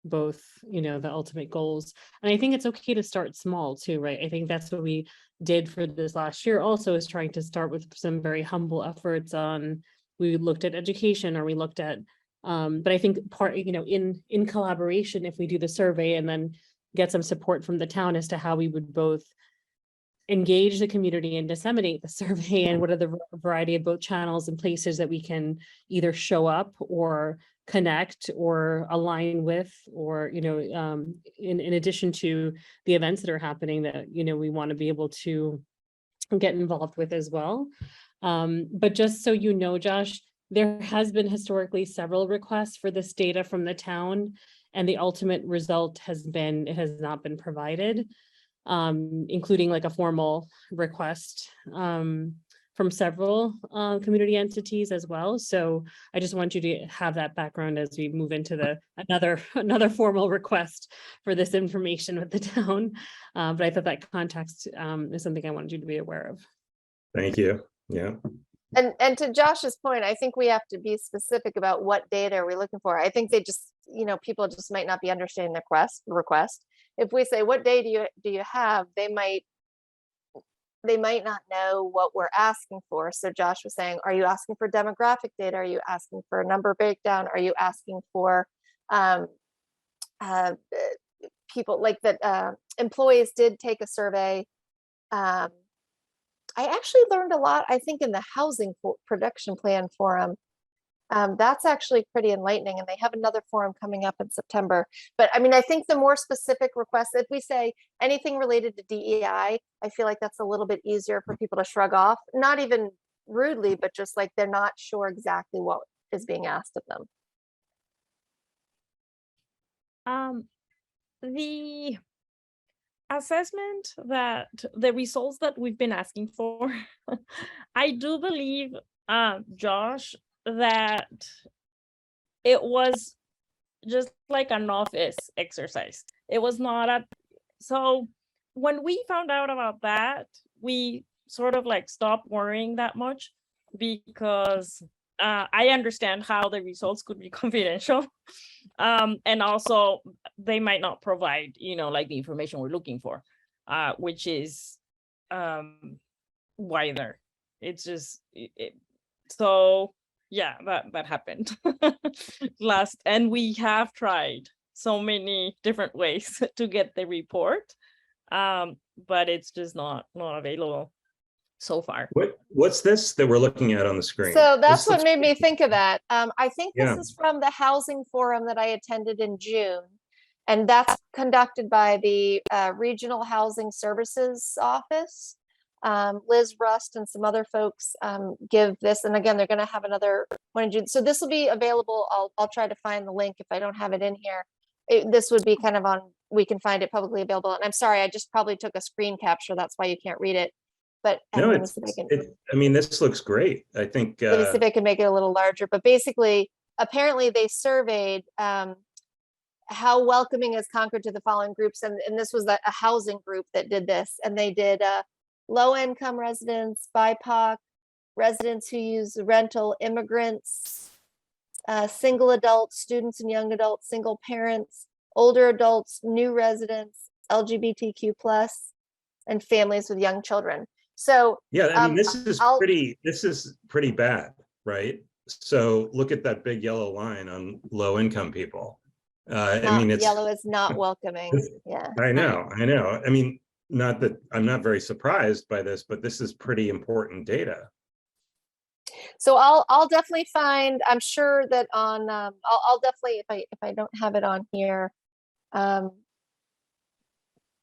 Speaker 1: both, the ultimate goals. And I think it's okay to start small too, right? I think that's what we did for this last year also, is trying to start with some very humble efforts on, we looked at education, or we looked at, but I think part, in collaboration, if we do the survey and then get some support from the town as to how we would both engage the community and disseminate the survey, and what are the variety of both channels and places that we can either show up or connect or align with, or, in addition to the events that are happening that, we want to be able to get involved with as well. But just so you know, Josh, there has been historically several requests for this data from the town, and the ultimate result has not been provided, including like a formal request from several community entities as well. So I just want you to have that background as we move into another formal request for this information with the town. But I thought that context is something I wanted you to be aware of.
Speaker 3: Thank you. Yeah.
Speaker 2: And to Josh's point, I think we have to be specific about what data are we looking for. I think they just, people just might not be understanding the request. If we say, what data do you have, they might not know what we're asking for. So Josh was saying, are you asking for demographic data? Are you asking for a number breakdown? Are you asking for people like that? Employees did take a survey. I actually learned a lot, I think, in the housing production plan forum. That's actually pretty enlightening, and they have another forum coming up in September. But I mean, I think the more specific requests, if we say anything related to DEI, I feel like that's a little bit easier for people to shrug off, not even rudely, but just like they're not sure exactly what is being asked of them.
Speaker 4: The assessment that the results that we've been asking for, I do believe, Josh, that it was just like an office exercise. It was not so when we found out about that, we sort of like stopped worrying that much, because I understand how the results could be confidential. And also they might not provide, like the information we're looking for, which is wider. It's just, so yeah, that happened last, and we have tried so many different ways to get the report, but it's just not available so far.
Speaker 3: What's this that we're looking at on the screen?
Speaker 2: So that's
Speaker 3: This
Speaker 2: what
Speaker 3: looks
Speaker 2: made me think of that. I think this
Speaker 3: Yeah.
Speaker 2: is from the housing forum that I attended in June. And that's conducted by the Regional Housing Services Office. Liz Rust and some other folks give this. And again, they're going to have another one in June. So this will be available. I'll try to find the link if I don't have it in here. This would be kind of on, we can find it publicly available. And I'm sorry, I just probably took a screen capture. That's why you can't read it. But
Speaker 3: No,
Speaker 2: let me see if I can.
Speaker 3: I mean, this looks great. I think.
Speaker 2: Let me see if I can make it a little larger. But basically, apparently they surveyed how welcoming is Concord to the following groups. And this was a housing group that did this. And they did low-income residents, BIPOC, residents who use rental, immigrants, single adults, students and young adults, single parents, older adults, new residents, LGBTQ+, and families with young children. So
Speaker 3: yeah, I mean, this is pretty bad, right? So look at that big yellow line on low income people. I mean, it's
Speaker 2: yellow is not welcoming. Yeah,
Speaker 3: I know. I mean, not that I'm not very surprised by this, but this is pretty important data.
Speaker 2: So I'll definitely find, I'm sure that on I'll definitely, if I don't have it on here,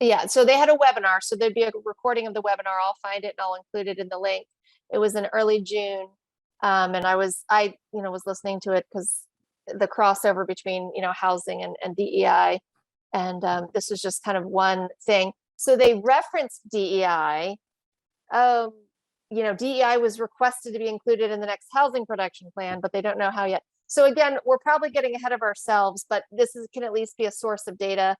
Speaker 2: Yeah, so they had a webinar, so there'd be a recording of the webinar. I'll find it and I'll include it in the link. It was in early June. And I was listening to it because the crossover between, housing and DEI. And this was just kind of one thing. So they referenced DEI. DEI was requested to be included in the next housing production plan, but they don't know how yet. So again, we're probably getting ahead of ourselves, but can at least be a source of data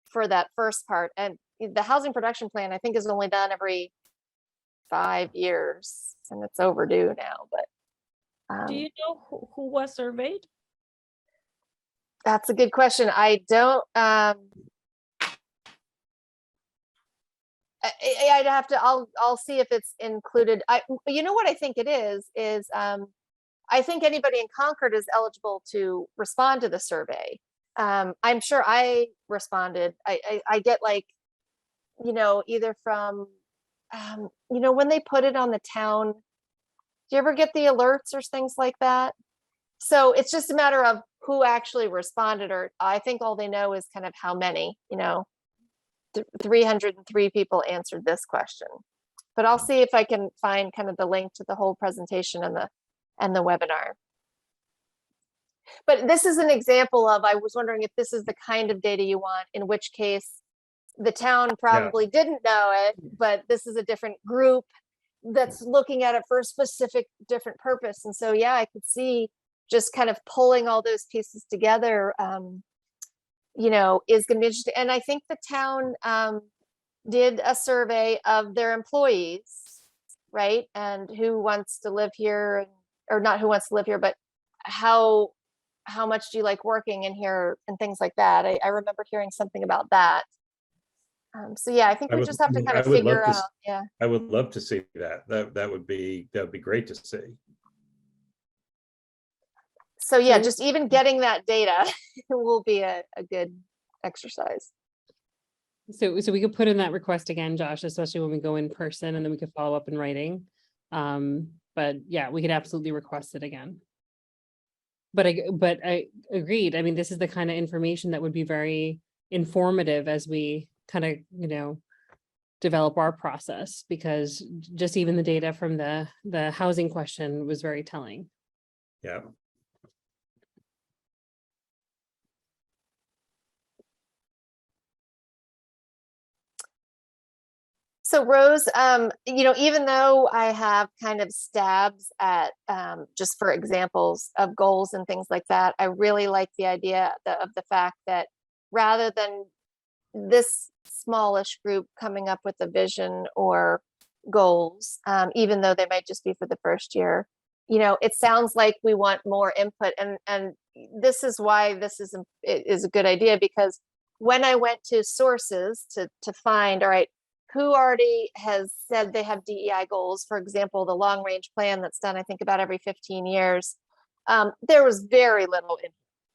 Speaker 2: for that first part. And the housing production plan, I think, is only done every 5 years, and it's overdue now. But
Speaker 4: Do you know who was surveyed?
Speaker 2: that's a good question. I don't. I'd have to. I'll see if it's included. You know what I think it is I think anybody in Concord is eligible to respond to the survey. I'm sure I responded. I get either from, when they put it on the town, do you ever get the alerts or things like that? So it's just a matter of who actually responded, or I think all they know is kind of how many, 303 people answered this question. But I'll see if I can find kind of the link to the whole presentation and the webinar. But this is an example of, I was wondering if this is the kind of data you want, in which case the town probably didn't know it, but this is a different group that's looking at it for a specific different purpose. And so, yeah, I could see just kind of pulling all those pieces together, is going to be interesting. And I think the town did a survey of their employees, right? And who wants to live here, or not who wants to live here, but how much do you like working in here and things like that. I remember hearing something about that. So yeah, I think we just have to kind of figure out. Yeah,
Speaker 3: I would love to see that. That would be great to see.
Speaker 2: So yeah, just even getting that data will be a good exercise.
Speaker 1: So we could put in that request again, Josh, especially when we go in person, and then we could follow up in writing. But yeah, we could absolutely request it again. But I agreed. I mean, this is the kind of information that would be very informative as we kind of, develop our process, because just even the data from the housing question was very telling.
Speaker 3: Yeah.
Speaker 2: So Rose, even though I have kind of stabs at just for examples of goals and things like that, I really like the idea of the fact that rather than this smallish group coming up with a vision or goals, even though they might just be for the first year, it sounds like we want more input. And this is why this is a good idea, because when I went to sources to find, all right, who already has said they have DEI goals, for example, the long range plan that's done, I think, about every 15 years, there was very little in.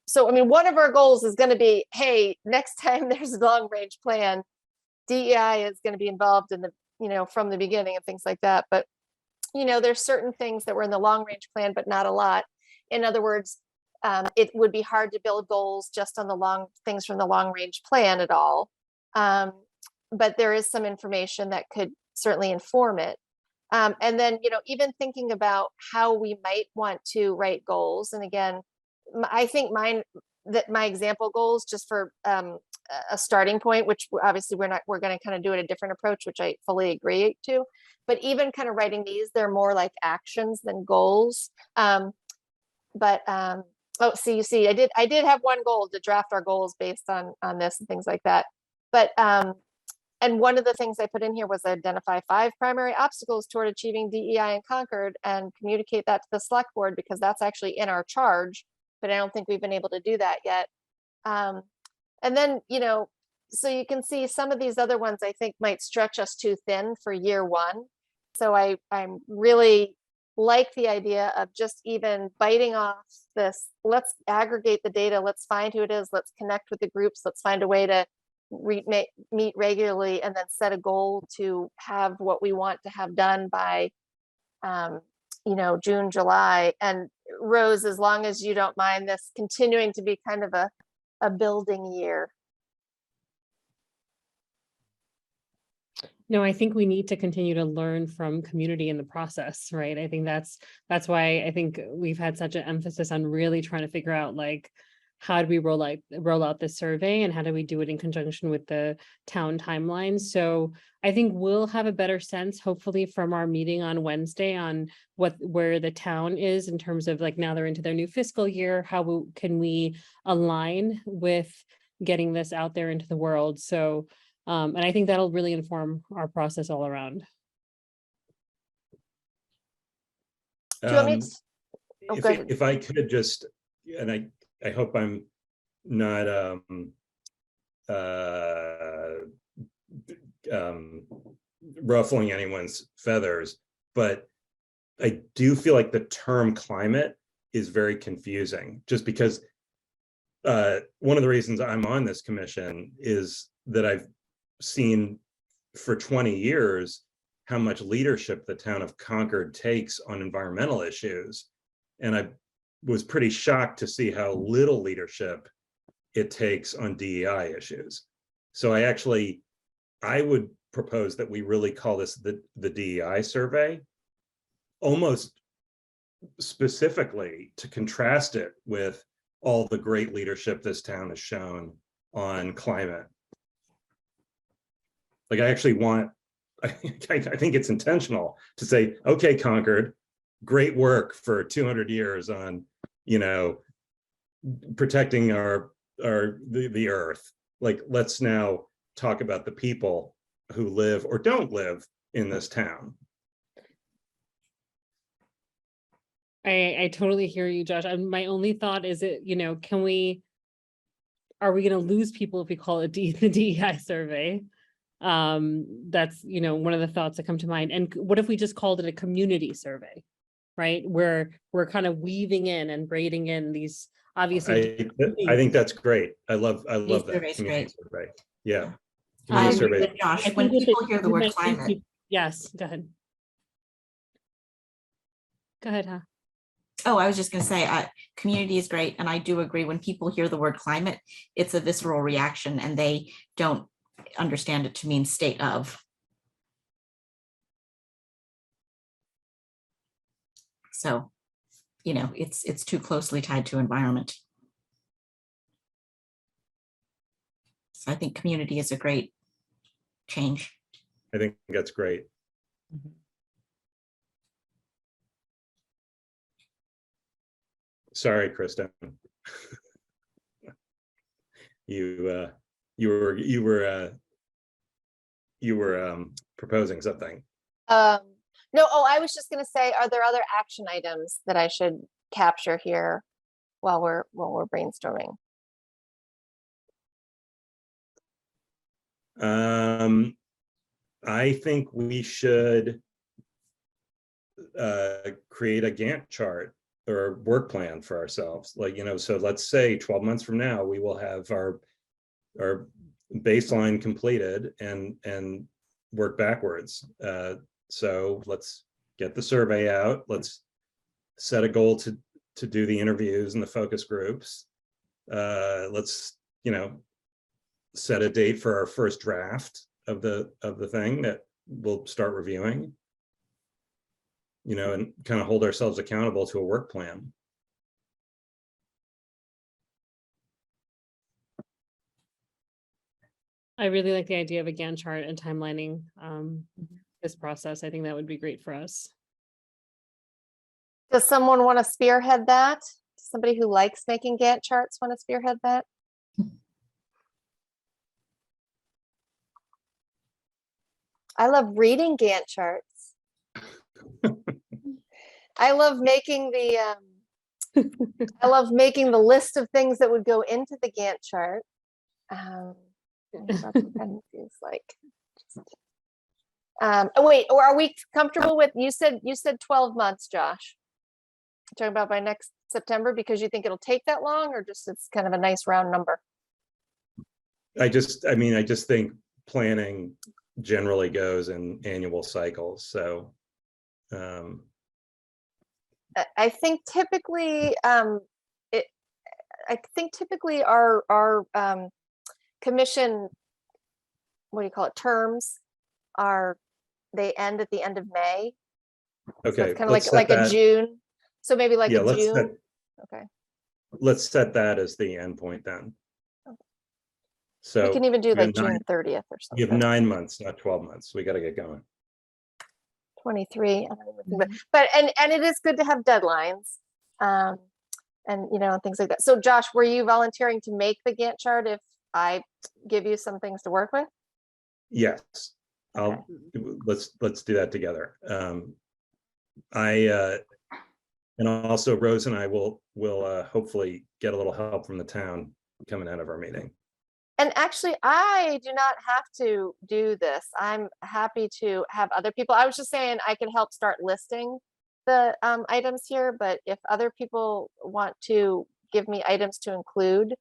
Speaker 2: So, I mean, one of our goals is going to be, hey, next time there's a long range plan, DEI is going to be involved in the, from the beginning and things like that. But, there's certain things that were in the long range plan, but not a lot. In other words, it would be hard to build goals just on the things from the long range plan at all. But there is some information that could certainly inform it. And then, even thinking about how we might want to write goals. And again, I think my example goals, just for a starting point, which obviously we're going to kind of do it a different approach, which I fully agree to. But even kind of writing these, they're more like actions than goals. Oh, see, you see, I did have one goal to draft our goals based on this and things like that. But and one of the things I put in here was identify 5 primary obstacles toward achieving DEI in Concord and communicate that to the select board, because that's actually in our charge, but I don't think we've been able to do that yet. And then, so you can see some of these other ones I think might stretch us too thin for year 1. So I'm really like the idea of just even biting off this, let's aggregate the data, let's find who it is, let's connect with the groups, let's find a way to meet regularly, and then set a goal to have what we want to have done by June, July. And Rose, as long as you don't mind this continuing to be kind of a building year.
Speaker 1: No, I think we need to continue to learn from community in the process, right? I think that's why I think we've had such an emphasis on really trying to figure out like, how do we roll out this survey and how do we do it in conjunction with the town timeline? So I think we'll have a better sense, hopefully from our meeting on Wednesday, on where the town is in terms of like, now they're into their new fiscal year, how can we align with getting this out there into the world? So and I think that'll really inform our process all around.
Speaker 2: Do you want me to? Oh, go ahead.
Speaker 3: If I could just, and I hope I'm not ruffling anyone's feathers, but I do feel like the term climate is very confusing, just because one of the reasons I'm on this commission is that I've seen for 20 years how much leadership the town of Concord takes on environmental issues. And I was pretty shocked to see how little leadership it takes on DEI issues. So I would propose that we really call this the DEI survey, almost specifically to contrast it with all the great leadership this town has shown on climate. Like I think it's intentional to say, okay, Concord, great work for 200 years on, protecting the earth. Like, let's now talk about the people who live or don't live in this town.
Speaker 1: I totally hear you, Josh. My only thought is are we going to lose people if we call it the DEI survey? That's, one of the thoughts that come to mind. And what if we just called it a community survey, right? Where we're kind of weaving in and braiding in these, obviously.
Speaker 3: I think that's great. I love that.
Speaker 6: Survey's great.
Speaker 3: Survey. Yeah.
Speaker 6: I
Speaker 3: Community
Speaker 6: agree
Speaker 3: survey.
Speaker 6: with Josh,
Speaker 1: I
Speaker 6: when
Speaker 1: think
Speaker 6: people hear the word climate,
Speaker 1: Yes, go ahead. Go ahead, huh?
Speaker 6: oh, I was just gonna say, community is great, and I do agree, when people hear the word climate, it's a visceral reaction, and they don't understand it to mean state of. So, it's too closely tied to environment. So I think community is a great change.
Speaker 3: I think that's great.
Speaker 1: Mhm.
Speaker 3: Sorry, Kristen. You were proposing something.
Speaker 2: No, I was just gonna say, are there other action items that I should capture here while we're brainstorming?
Speaker 3: I think we should create a Gantt chart or work plan for ourselves. Like, so let's say 12 months from now, we will have our baseline completed and work backwards. So let's get the survey out. Let's set a goal to do the interviews and the focus groups. Let's, set a date for our first draft of the thing that we'll start reviewing, and kind of hold ourselves accountable to a work plan.
Speaker 1: I really like the idea of a Gantt chart and timelining this process. I think that would be great for us.
Speaker 2: Does someone want to spearhead that? Somebody who likes making Gantt charts want to spearhead that? I love reading Gantt charts. I love making the list of things that would go into the Gantt chart. Oh wait, or are we comfortable with, you said 12 months, Josh? Talking about by next September, because you think it'll take that long, or just it's kind of a nice round number?
Speaker 3: I just think planning generally goes in annual cycles. So
Speaker 2: I think typically our commission, what do you call it, terms they end at the end of May. So
Speaker 3: Okay.
Speaker 2: it's kind of
Speaker 3: let's
Speaker 2: like
Speaker 3: set
Speaker 2: a
Speaker 3: that-
Speaker 2: June. So maybe like
Speaker 3: Yeah,
Speaker 2: a June. Okay.
Speaker 3: let's set that as the endpoint then.
Speaker 2: Okay.
Speaker 3: So
Speaker 2: We can even do
Speaker 3: we have
Speaker 2: like June 30th or
Speaker 3: You have
Speaker 2: something.
Speaker 3: 9 months, not 12 months. We got to get going.
Speaker 2: 23. But and it is good to have deadlines. And things like that. So Josh, were you volunteering to make the Gantt chart if I give you some things to work with?
Speaker 3: Yes, let's do that together. And also Rose and I will hopefully get a little help from the town coming out of our meeting.
Speaker 2: And actually, I do not have to do this. I'm happy to have other people. I was just saying I could help start listing the items here, but if other people want to give me items to include,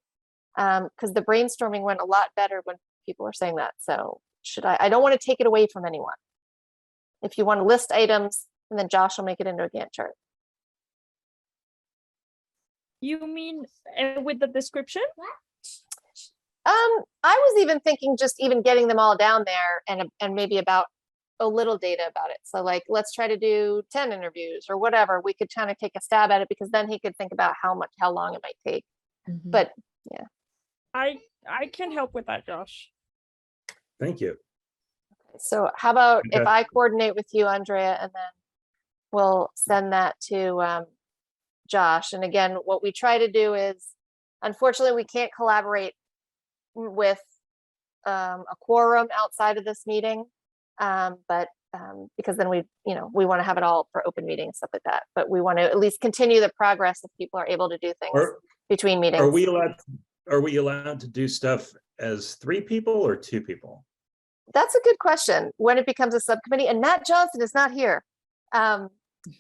Speaker 2: because the brainstorming went a lot better when people are saying that. So I don't want to take it away from anyone. If you want to list items, and then Josh will make it into a Gantt chart.
Speaker 4: You mean with the description?
Speaker 2: I was even thinking just even getting them all down there and maybe about a little data about it. So like, let's try to do 10 interviews or whatever. We could kind of take a stab at it because then he could think about how long it might take. But yeah.
Speaker 4: I can help with that, Josh.
Speaker 3: Thank you.
Speaker 2: So how about if
Speaker 3: Okay.
Speaker 2: I coordinate with you, Andrea, and then we'll send that to Josh. And again, what we try to do is, unfortunately, we can't collaborate with a quorum outside of this meeting, but because then we want to have it all for open meetings, stuff like that. But we want to at least continue the progress if people are able to do things between meetings.
Speaker 3: Are we allowed to do stuff as 3 people or 2 people?
Speaker 2: That's a good question. When it becomes a subcommittee, and Matt Johnson is not here.
Speaker 1: I know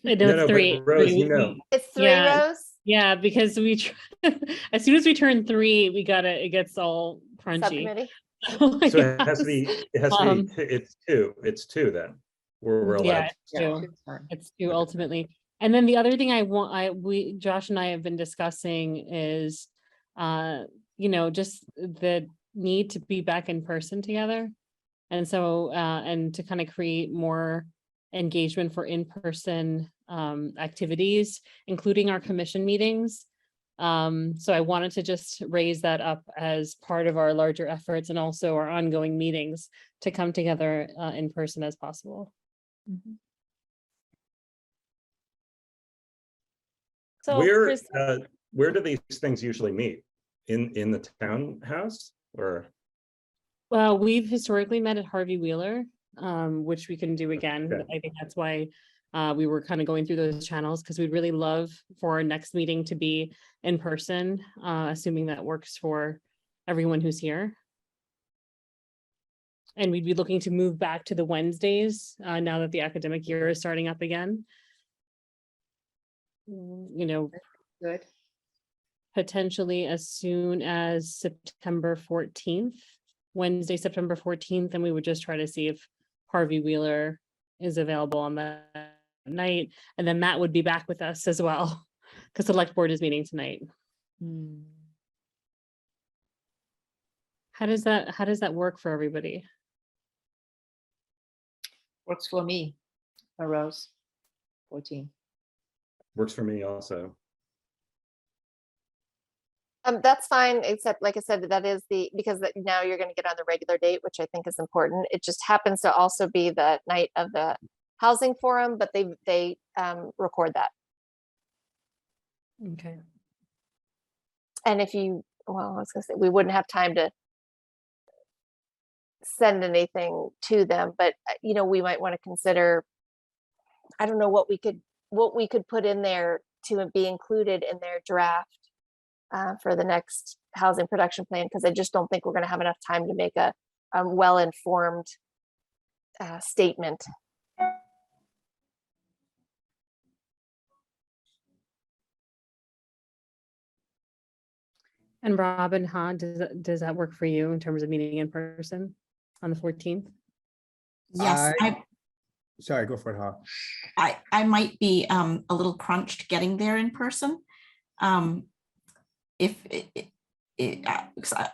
Speaker 3: No,
Speaker 1: it's
Speaker 3: but
Speaker 1: 3.
Speaker 3: Rose,
Speaker 1: We-
Speaker 2: It's 3
Speaker 1: Yeah.
Speaker 2: rows.
Speaker 1: Yeah, because as soon as we turn 3, it gets all crunchy.
Speaker 2: Subcommittee.
Speaker 3: So it has to be,
Speaker 1: Um,
Speaker 3: it's 2 then. We're allowed.
Speaker 1: Yeah, it's 2 ultimately. And then the other thing Josh and I have been discussing is, just the need to be back in person together. And so, and to kind of create more engagement for in-person activities, including our commission meetings. So I wanted to just raise that up as part of our larger efforts and also our ongoing meetings to come together in person as possible.
Speaker 4: So
Speaker 3: Where do these things usually meet? In the townhouse or?
Speaker 1: Well, we've historically met at Harvey Wheeler, which we can do again.
Speaker 3: Okay.
Speaker 1: I think that's why we were kind of going through those channels, because we'd really love for our next meeting to be in person, assuming that works for everyone who's here. And we'd be looking to move back to the Wednesdays now that the academic year is starting up again.
Speaker 8: Good.
Speaker 1: Potentially as soon as September 14th, Wednesday, September 14th, and we would just try to see if Harvey Wheeler is available on that night. And then Matt would be back with us as well, because select board is meeting tonight. How does that work for everybody?
Speaker 8: Works for me. A Rose. 14.
Speaker 3: Works for me also.
Speaker 2: That's fine, except like I said, because now you're going to get on the regular date, which I think is important. It just happens to also be the night of the housing forum, but they record that.
Speaker 1: Okay.
Speaker 2: And I was gonna say, we wouldn't have time to send anything to them, but we might want to consider, I don't know what we could put in there to be included in their draft for the next housing production plan, because I just don't think we're going to have enough time to make a well-informed statement.
Speaker 1: And Robin, does that work for you in terms of meeting in person on the 14th?
Speaker 6: Yes,
Speaker 7: Sorry, go for it, Ha.
Speaker 6: I might be a little crunched getting there in person. If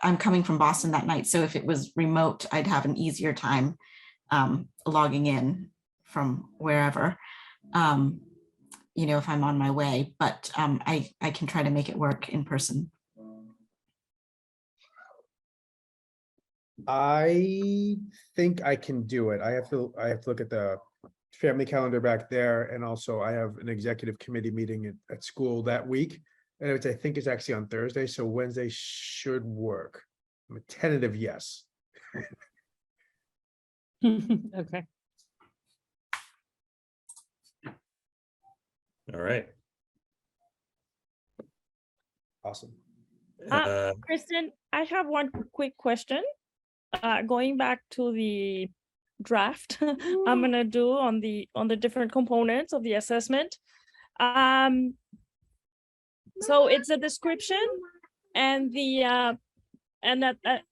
Speaker 6: I'm coming from Boston that night, so if it was remote, I'd have an easier time logging in from wherever, you know, if I'm on my way, but I can try to make it work in person.
Speaker 7: I think I can do it. I have to look at the family calendar back there, and also I have an executive committee meeting at school that week, and which I think is actually on Thursday, so Wednesday should work. I'm a tentative yes.
Speaker 1: Okay.
Speaker 3: All right.
Speaker 7: Awesome.
Speaker 4: Kristen, I have one quick question. Going back to the draft I'm gonna do on the different components of the assessment. So it's a description and the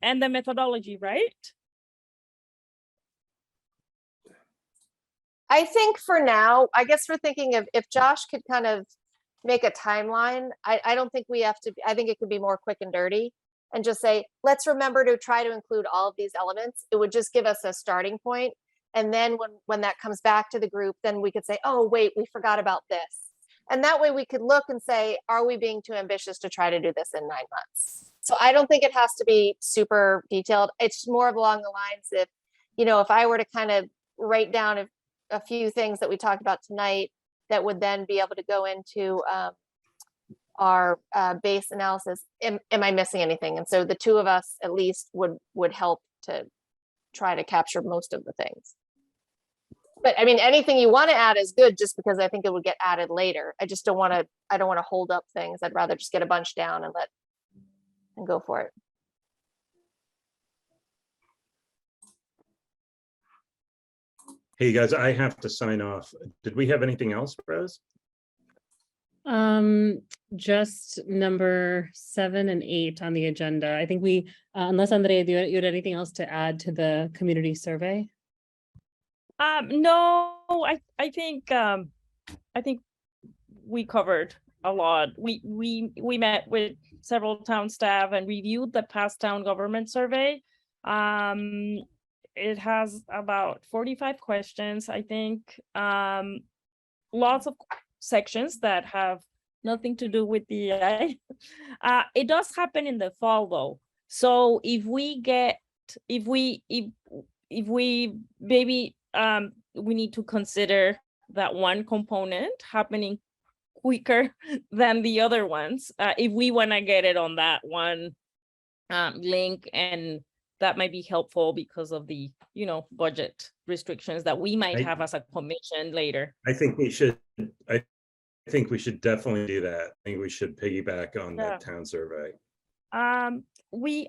Speaker 4: methodology, right?
Speaker 2: I think for now, I guess we're thinking of if Josh could kind of make a timeline. I don't think we have to, I think it could be more quick and dirty and just say, let's remember to try to include all of these elements. It would just give us a starting point. And then when that comes back to the group, then we could say, oh, wait, we forgot about this. And that way we could look and say, are we being too ambitious to try to do this in 9 months? So I don't think it has to be super detailed. It's more of along the lines if, you know, if I were to kind of write down a few things that we talked about tonight that would then be able to go into our base analysis, am I missing anything? And so the two of us at least would help to try to capture most of the things. But I mean, anything you want to add is good, just because I think it would get added later. I just don't want to, I don't want to hold up things. I'd rather just get a bunch down and go for it.
Speaker 3: Hey, guys, I have to sign off. Did we have anything else, Rose?
Speaker 1: Just number 7 and 8 on the agenda. I think we, unless Andrea, you had anything else to add to the community survey?
Speaker 4: No, I think we covered a lot. We met with several town staff and reviewed the past town government survey. It has about 45 questions, I think. Lots of sections that have nothing to do with DEI. It does happen in the fall though. So if we maybe we need to consider that one component happening quicker than the other ones, if we want to get it on that one link, and that might be helpful because of the, you know, budget restrictions that we might have as a commission later.
Speaker 3: I think we should. I think we should definitely do that. I think we should piggyback on that town survey.
Speaker 4: I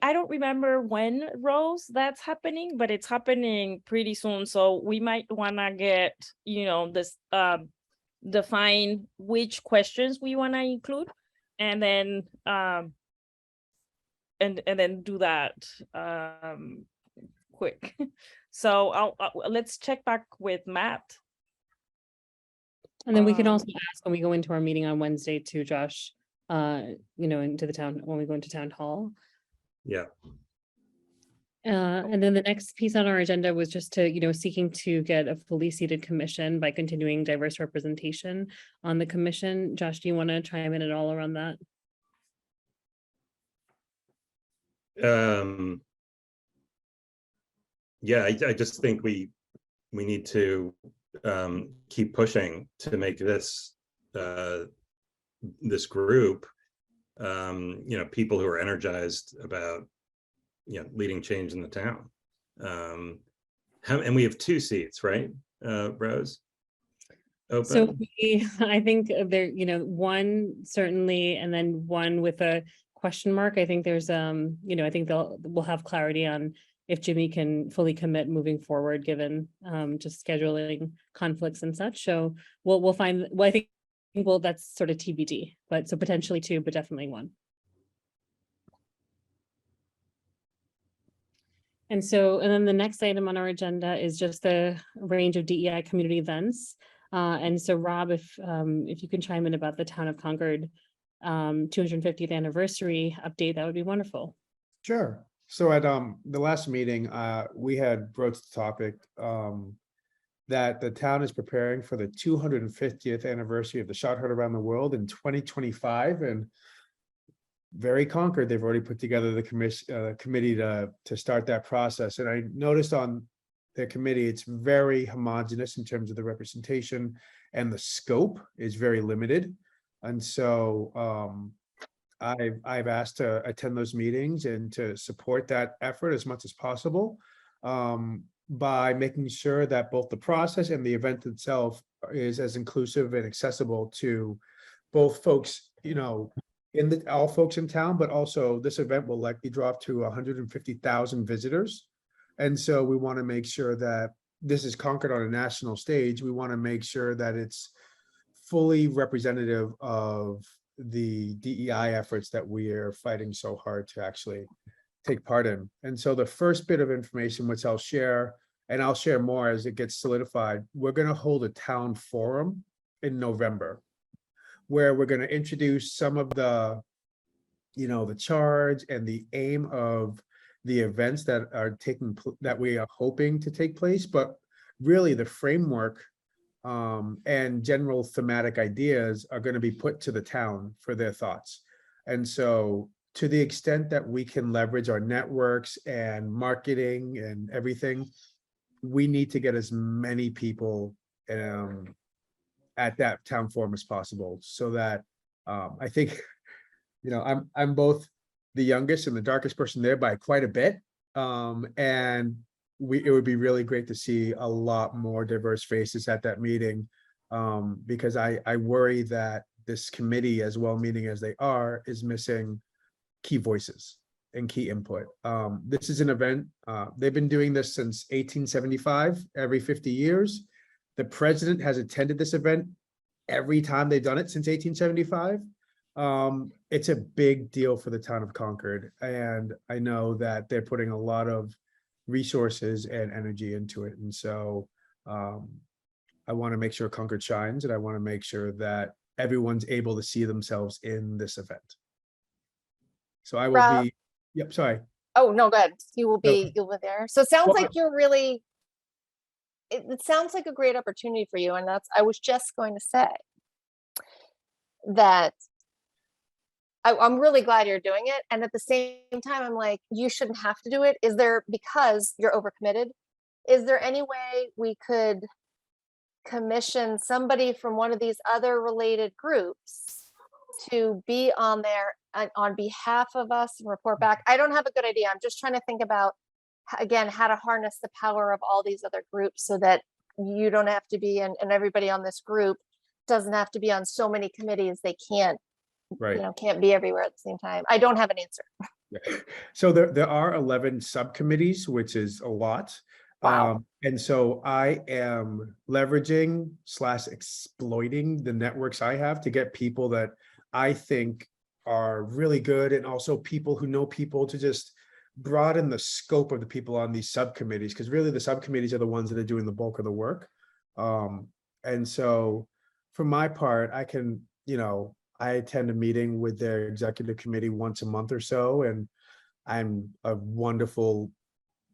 Speaker 4: don't remember when, Rose, that's happening, but it's happening pretty soon. So we might want to get, you know, this define which questions we want to include, and then and then do that quick. So I'll let's check back with Matt.
Speaker 1: And then we can also ask when we go into our meeting on Wednesday too, Josh, you know, into the town, when we go into town hall.
Speaker 3: Yeah.
Speaker 1: And then the next piece on our agenda was just to, you know, seeking to get a fully seated commission by continuing diverse representation on the commission. Josh, do you want to chime in at all around that?
Speaker 3: Yeah, I just think we need to keep pushing to make this this group, you know, people who are energized about, you know, leading change in the town. And we have 2 seats, right, Rose? Open.
Speaker 1: So I think there, you know, one certainly, and then one with a question mark. I think there's, you know, I think we'll have clarity on if Jimmy can fully commit moving forward, given just scheduling conflicts and such. So we'll find, well, I think, well, that's sort of TBD, but so potentially 2, but definitely 1. And so, and then the next item on our agenda is just the range of DEI community events. And so Rob, if you can chime in about the Town of Concord 250th anniversary update, that would be wonderful.
Speaker 9: Sure.
Speaker 7: So at the last meeting, we had broached the topic that the town is preparing for the 250th anniversary of the Shot Heard Around the World in 2025, and very Concord, they've already put together the committee to start that process. And I noticed on their committee, it's very homogeneous in terms of the representation, and the scope is very limited. And so I've asked to attend those meetings and to support that effort as much as possible, by making sure that both the process and the event itself is as inclusive and accessible to both folks, all folks in town, but also this event will likely draw up to 150,000 visitors. And so we want to make sure that this is Concord on a national stage. We want to make sure that it's fully representative of the DEI efforts that we are fighting so hard to actually take part in. And so the first bit of information, which I'll share, and I'll share more as it gets solidified, we're going to hold a town forum in November, where we're going to introduce some of the, the charge and the aim of the events that are that we are hoping to take place, but really the framework and general thematic ideas are going to be put to the town for their thoughts. And so to the extent that we can leverage our networks and marketing and everything, we need to get as many people at that town forum as possible, so that I think, I'm both the youngest and the darkest person there by quite a bit. And it would be really great to see a lot more diverse faces at that meeting, because I worry that this committee, as well meaning as they are, is missing key voices and key input. This is an event, they've been doing this since 1875, every 50 years. The president has attended this event every time they've done it since 1875. It's a big deal for the town of Concord, and I know that they're putting a lot of resources and energy into it. And so I want to make sure Concord shines, and I want to make sure that everyone's able to see themselves in this event. So I will
Speaker 2: Rob?
Speaker 7: be, yep, sorry.
Speaker 2: Oh, no, good. You'll be there. So it sounds
Speaker 7: Well,
Speaker 2: like you're really, it sounds like a great opportunity for you. And I was just going to say that I'm really glad you're doing it. And at the same time, I'm like, you shouldn't have to do it. Is there, because you're overcommitted, is there any way we could commission somebody from one of these other related groups to be on there on behalf of us and report back? I don't have a good idea. I'm just trying to think about, again, how to harness the power of all these other groups so that you don't have to be, and everybody on this group doesn't have to be on so many committees. They can't,
Speaker 7: Right.
Speaker 2: Can't be everywhere at the same time. I don't have an answer.
Speaker 7: So there are 11 subcommittees, which is a lot.
Speaker 2: Wow.
Speaker 7: And so I am leveraging / exploiting the networks I have to get people that I think are really good, and also people who know people, to just broaden the scope of the people on these subcommittees, because really the subcommittees are the ones that are doing the bulk of the work. And so for my part, I can, I attend a meeting with their executive committee once a month or so, and I'm a wonderful,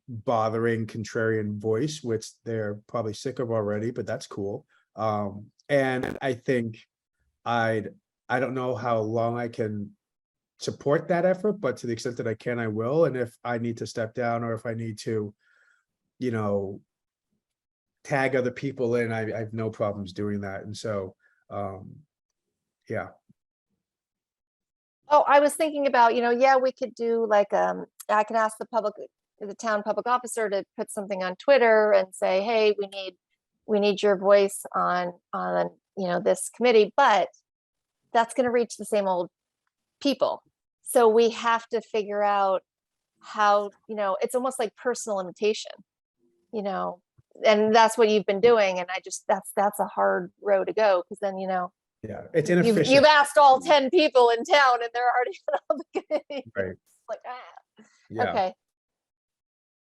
Speaker 7: bothering, contrarian voice, which they're probably sick of already, but that's cool. And I think I don't know how long I can support that effort, but to the extent that I can, I will. And if I need to step down, or if I need to, tag other people in, I have no problems doing that. And so, yeah.
Speaker 2: Oh, I was thinking about, yeah, we could do like, I could ask the town public officer to put something on Twitter and say, hey, we need your voice on, this committee, but that's going to reach the same old people. So we have to figure out how, it's almost like personal imitation, and that's what you've been doing. And that's a hard road to go, because then,
Speaker 7: Yeah, it's inefficient.
Speaker 2: You've asked all 10 people in town and they're already on the committee.
Speaker 7: Right.
Speaker 2: Like,
Speaker 7: Yeah.
Speaker 2: okay.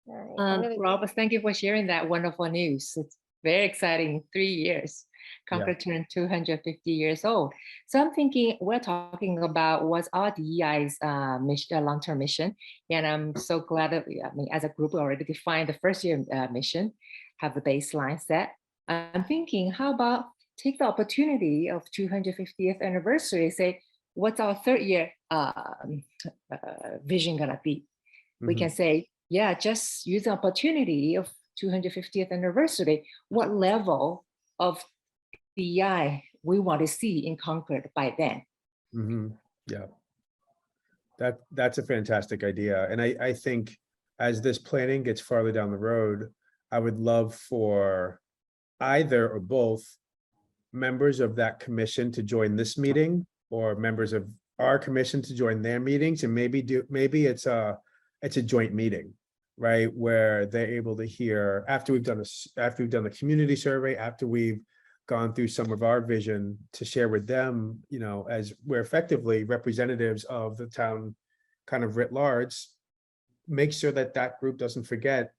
Speaker 2: All right.
Speaker 8: Robert, thank you for sharing that wonderful news. It's very exciting. 3 years. Concord turned 250 years old. So I'm thinking we're talking about what's our DEI's mission, long-term mission. And I'm so glad that as a group, we already defined the first year mission, have the baseline set. I'm thinking, how about take the opportunity of 250th anniversary, say, what's our third year vision gonna be? We can say, yeah, just use the opportunity of 250th anniversary. What level of DEI we want to see in Concord by then?
Speaker 7: Yeah, that's a fantastic idea. And I think as this planning gets farther down the road, I would love for either or both members of that commission to join this meeting, or members of our commission to join their meetings, and maybe it's a joint meeting, right? Where they're able to hear after we've done the community survey, after we've gone through some of our vision, to share with them, you know, as we're effectively representatives of the town kind of writ large, make sure that that group doesn't forget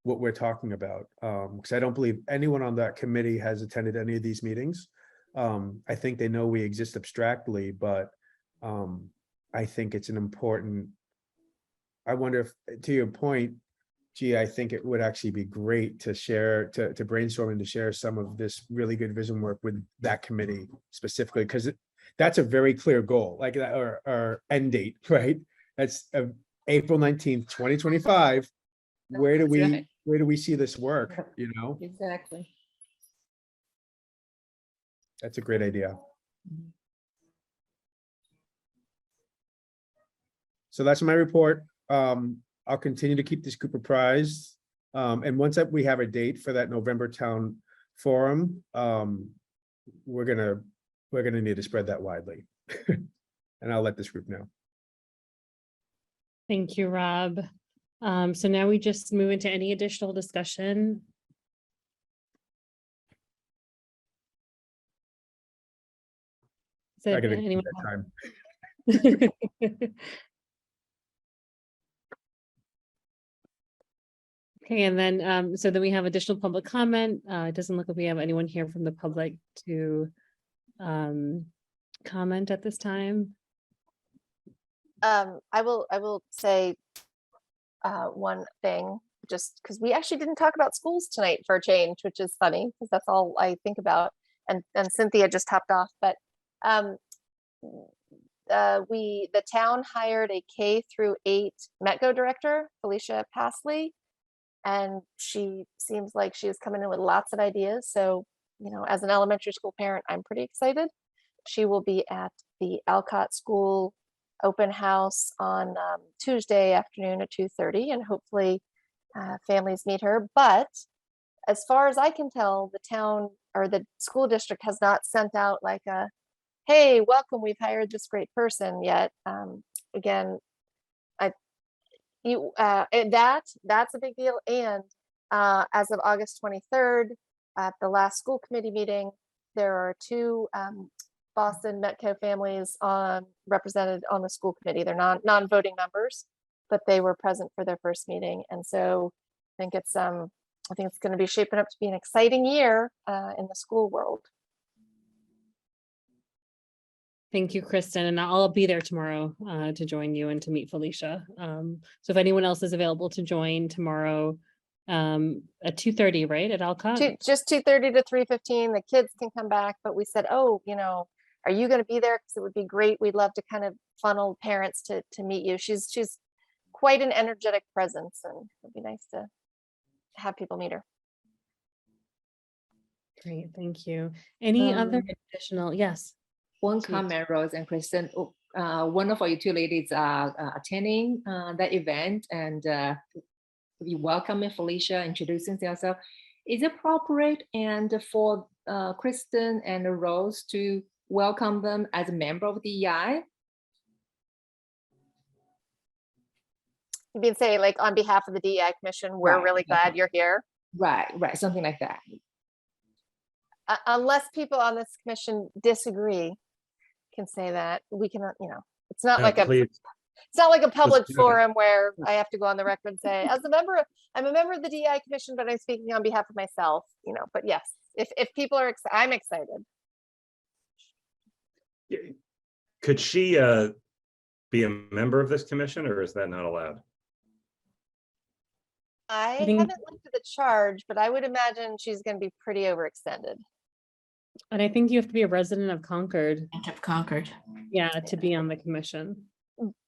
Speaker 7: what we're talking about. Because I don't believe anyone on that committee has attended any of these meetings. I think they know we exist abstractly, but I think it's an important, I wonder if, to your point, G, I think it would actually be great to share, to brainstorm and to share some of this really good vision work with that committee specifically, because that's a very clear goal, like that, or end date, right? That's April 19th, 2025. Where do we see this work, you know?
Speaker 8: Exactly.
Speaker 7: That's a great idea. So that's my report. I'll continue to keep this group apprised. And once we have a date for that November town forum, we're gonna need to spread that widely. And I'll let this group know.
Speaker 1: Thank you, Rob. So now we just move into any additional discussion.
Speaker 7: I gotta
Speaker 1: Anyone?
Speaker 7: that time.
Speaker 1: Okay, and then so then we have additional public comment. It doesn't look like we have anyone here from the public to comment at this time.
Speaker 2: I will say one thing, just because we actually didn't talk about schools tonight for a change, which is funny because that's all I think about. And Cynthia just hopped off, but the town hired a K-8 Metco director, Felicia Pasley, and she seems like she is coming in with lots of ideas. So, you know, as an elementary school parent, I'm pretty excited. She will be at the Alcott School open house on Tuesday afternoon at 2:30, and hopefully families meet her. But as far as I can tell, the town or the school district has not sent out like a, hey, welcome, we've hired this great person yet. Again, that's a big deal. And as of August 23rd, at the last school committee meeting, there are two Boston Metco families represented on the school committee. They're non-voting members, but they were present for their first meeting. And so I think it's going to be shaping up to be an exciting year in the school world.
Speaker 1: Thank you, Kristen, and I'll be there tomorrow to join you and to meet Felicia. So if anyone else is available to join tomorrow at 2:30, right, at Alcott?
Speaker 2: Just 2:30 to 3:15. The kids can come back, but we said, oh, you know, are you going to be there? Because it would be great. We'd love to kind of funnel parents to meet you. She's quite an energetic presence, and it'd be nice to have people meet her.
Speaker 1: Great, thank you. Any other additional? Yes.
Speaker 8: One
Speaker 1: Sweet.
Speaker 8: comment, Rose and Kristen, one of our you two ladies are attending that event, and we welcome Felicia introducing herself. Is it appropriate and for Kristen and Rose to welcome them as a member of the DEI?
Speaker 2: You mean say like on behalf of the DEI Commission, we're really glad you're here.
Speaker 8: Right, something like that.
Speaker 2: Unless people on this commission disagree, can say that. We can, you know, it's not like
Speaker 3: Please.
Speaker 2: it's not like a public forum where I have to go on the record and say, I'm a member of the DEI Commission, but I'm speaking on behalf of myself, you know, but yes, If people are, I'm excited.
Speaker 3: Could she be a member of this commission, or is that not allowed?
Speaker 2: I
Speaker 1: think-
Speaker 2: haven't looked at the charge, but I would imagine she's going to be pretty overextended.
Speaker 1: And I think you have to be a resident of Concord,
Speaker 6: Of Concord.
Speaker 1: yeah, to be on the commission.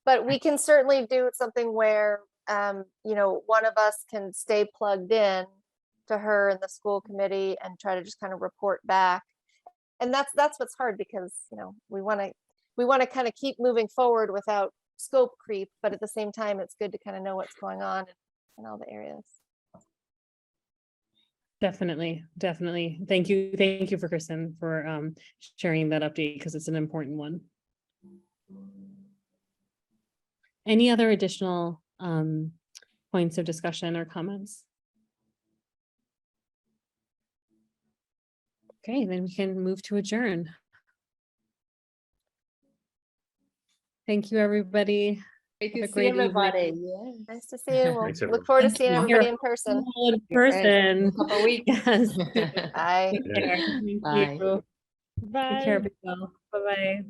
Speaker 2: But we can certainly do something where, you know, one of us can stay plugged in to her and the school committee and try to just kind of report back. And that's what's hard, because, you know, we want to kind of keep moving forward without scope creep, but at the same time, it's good to kind of know what's going on in all the areas.
Speaker 1: Definitely, definitely. Thank you for Kristen for sharing that update, because it's an important one. Any other additional points of discussion or comments? Okay, then we can move to adjourn. Thank you, everybody.
Speaker 8: Great
Speaker 1: Have a
Speaker 8: to see
Speaker 1: great evening.
Speaker 8: everybody. Yeah.
Speaker 2: Nice to see you. We'll
Speaker 3: Thanks,
Speaker 2: look
Speaker 3: everyone.
Speaker 2: forward to
Speaker 6: Thank
Speaker 2: seeing
Speaker 6: you.
Speaker 2: everybody in person.
Speaker 1: In person.
Speaker 8: Couple weeks.
Speaker 1: Yes.
Speaker 2: Bye.
Speaker 1: Take care. Thank
Speaker 8: Bye.
Speaker 1: you.
Speaker 4: Bye.
Speaker 1: Take care of yourself. Bye-bye.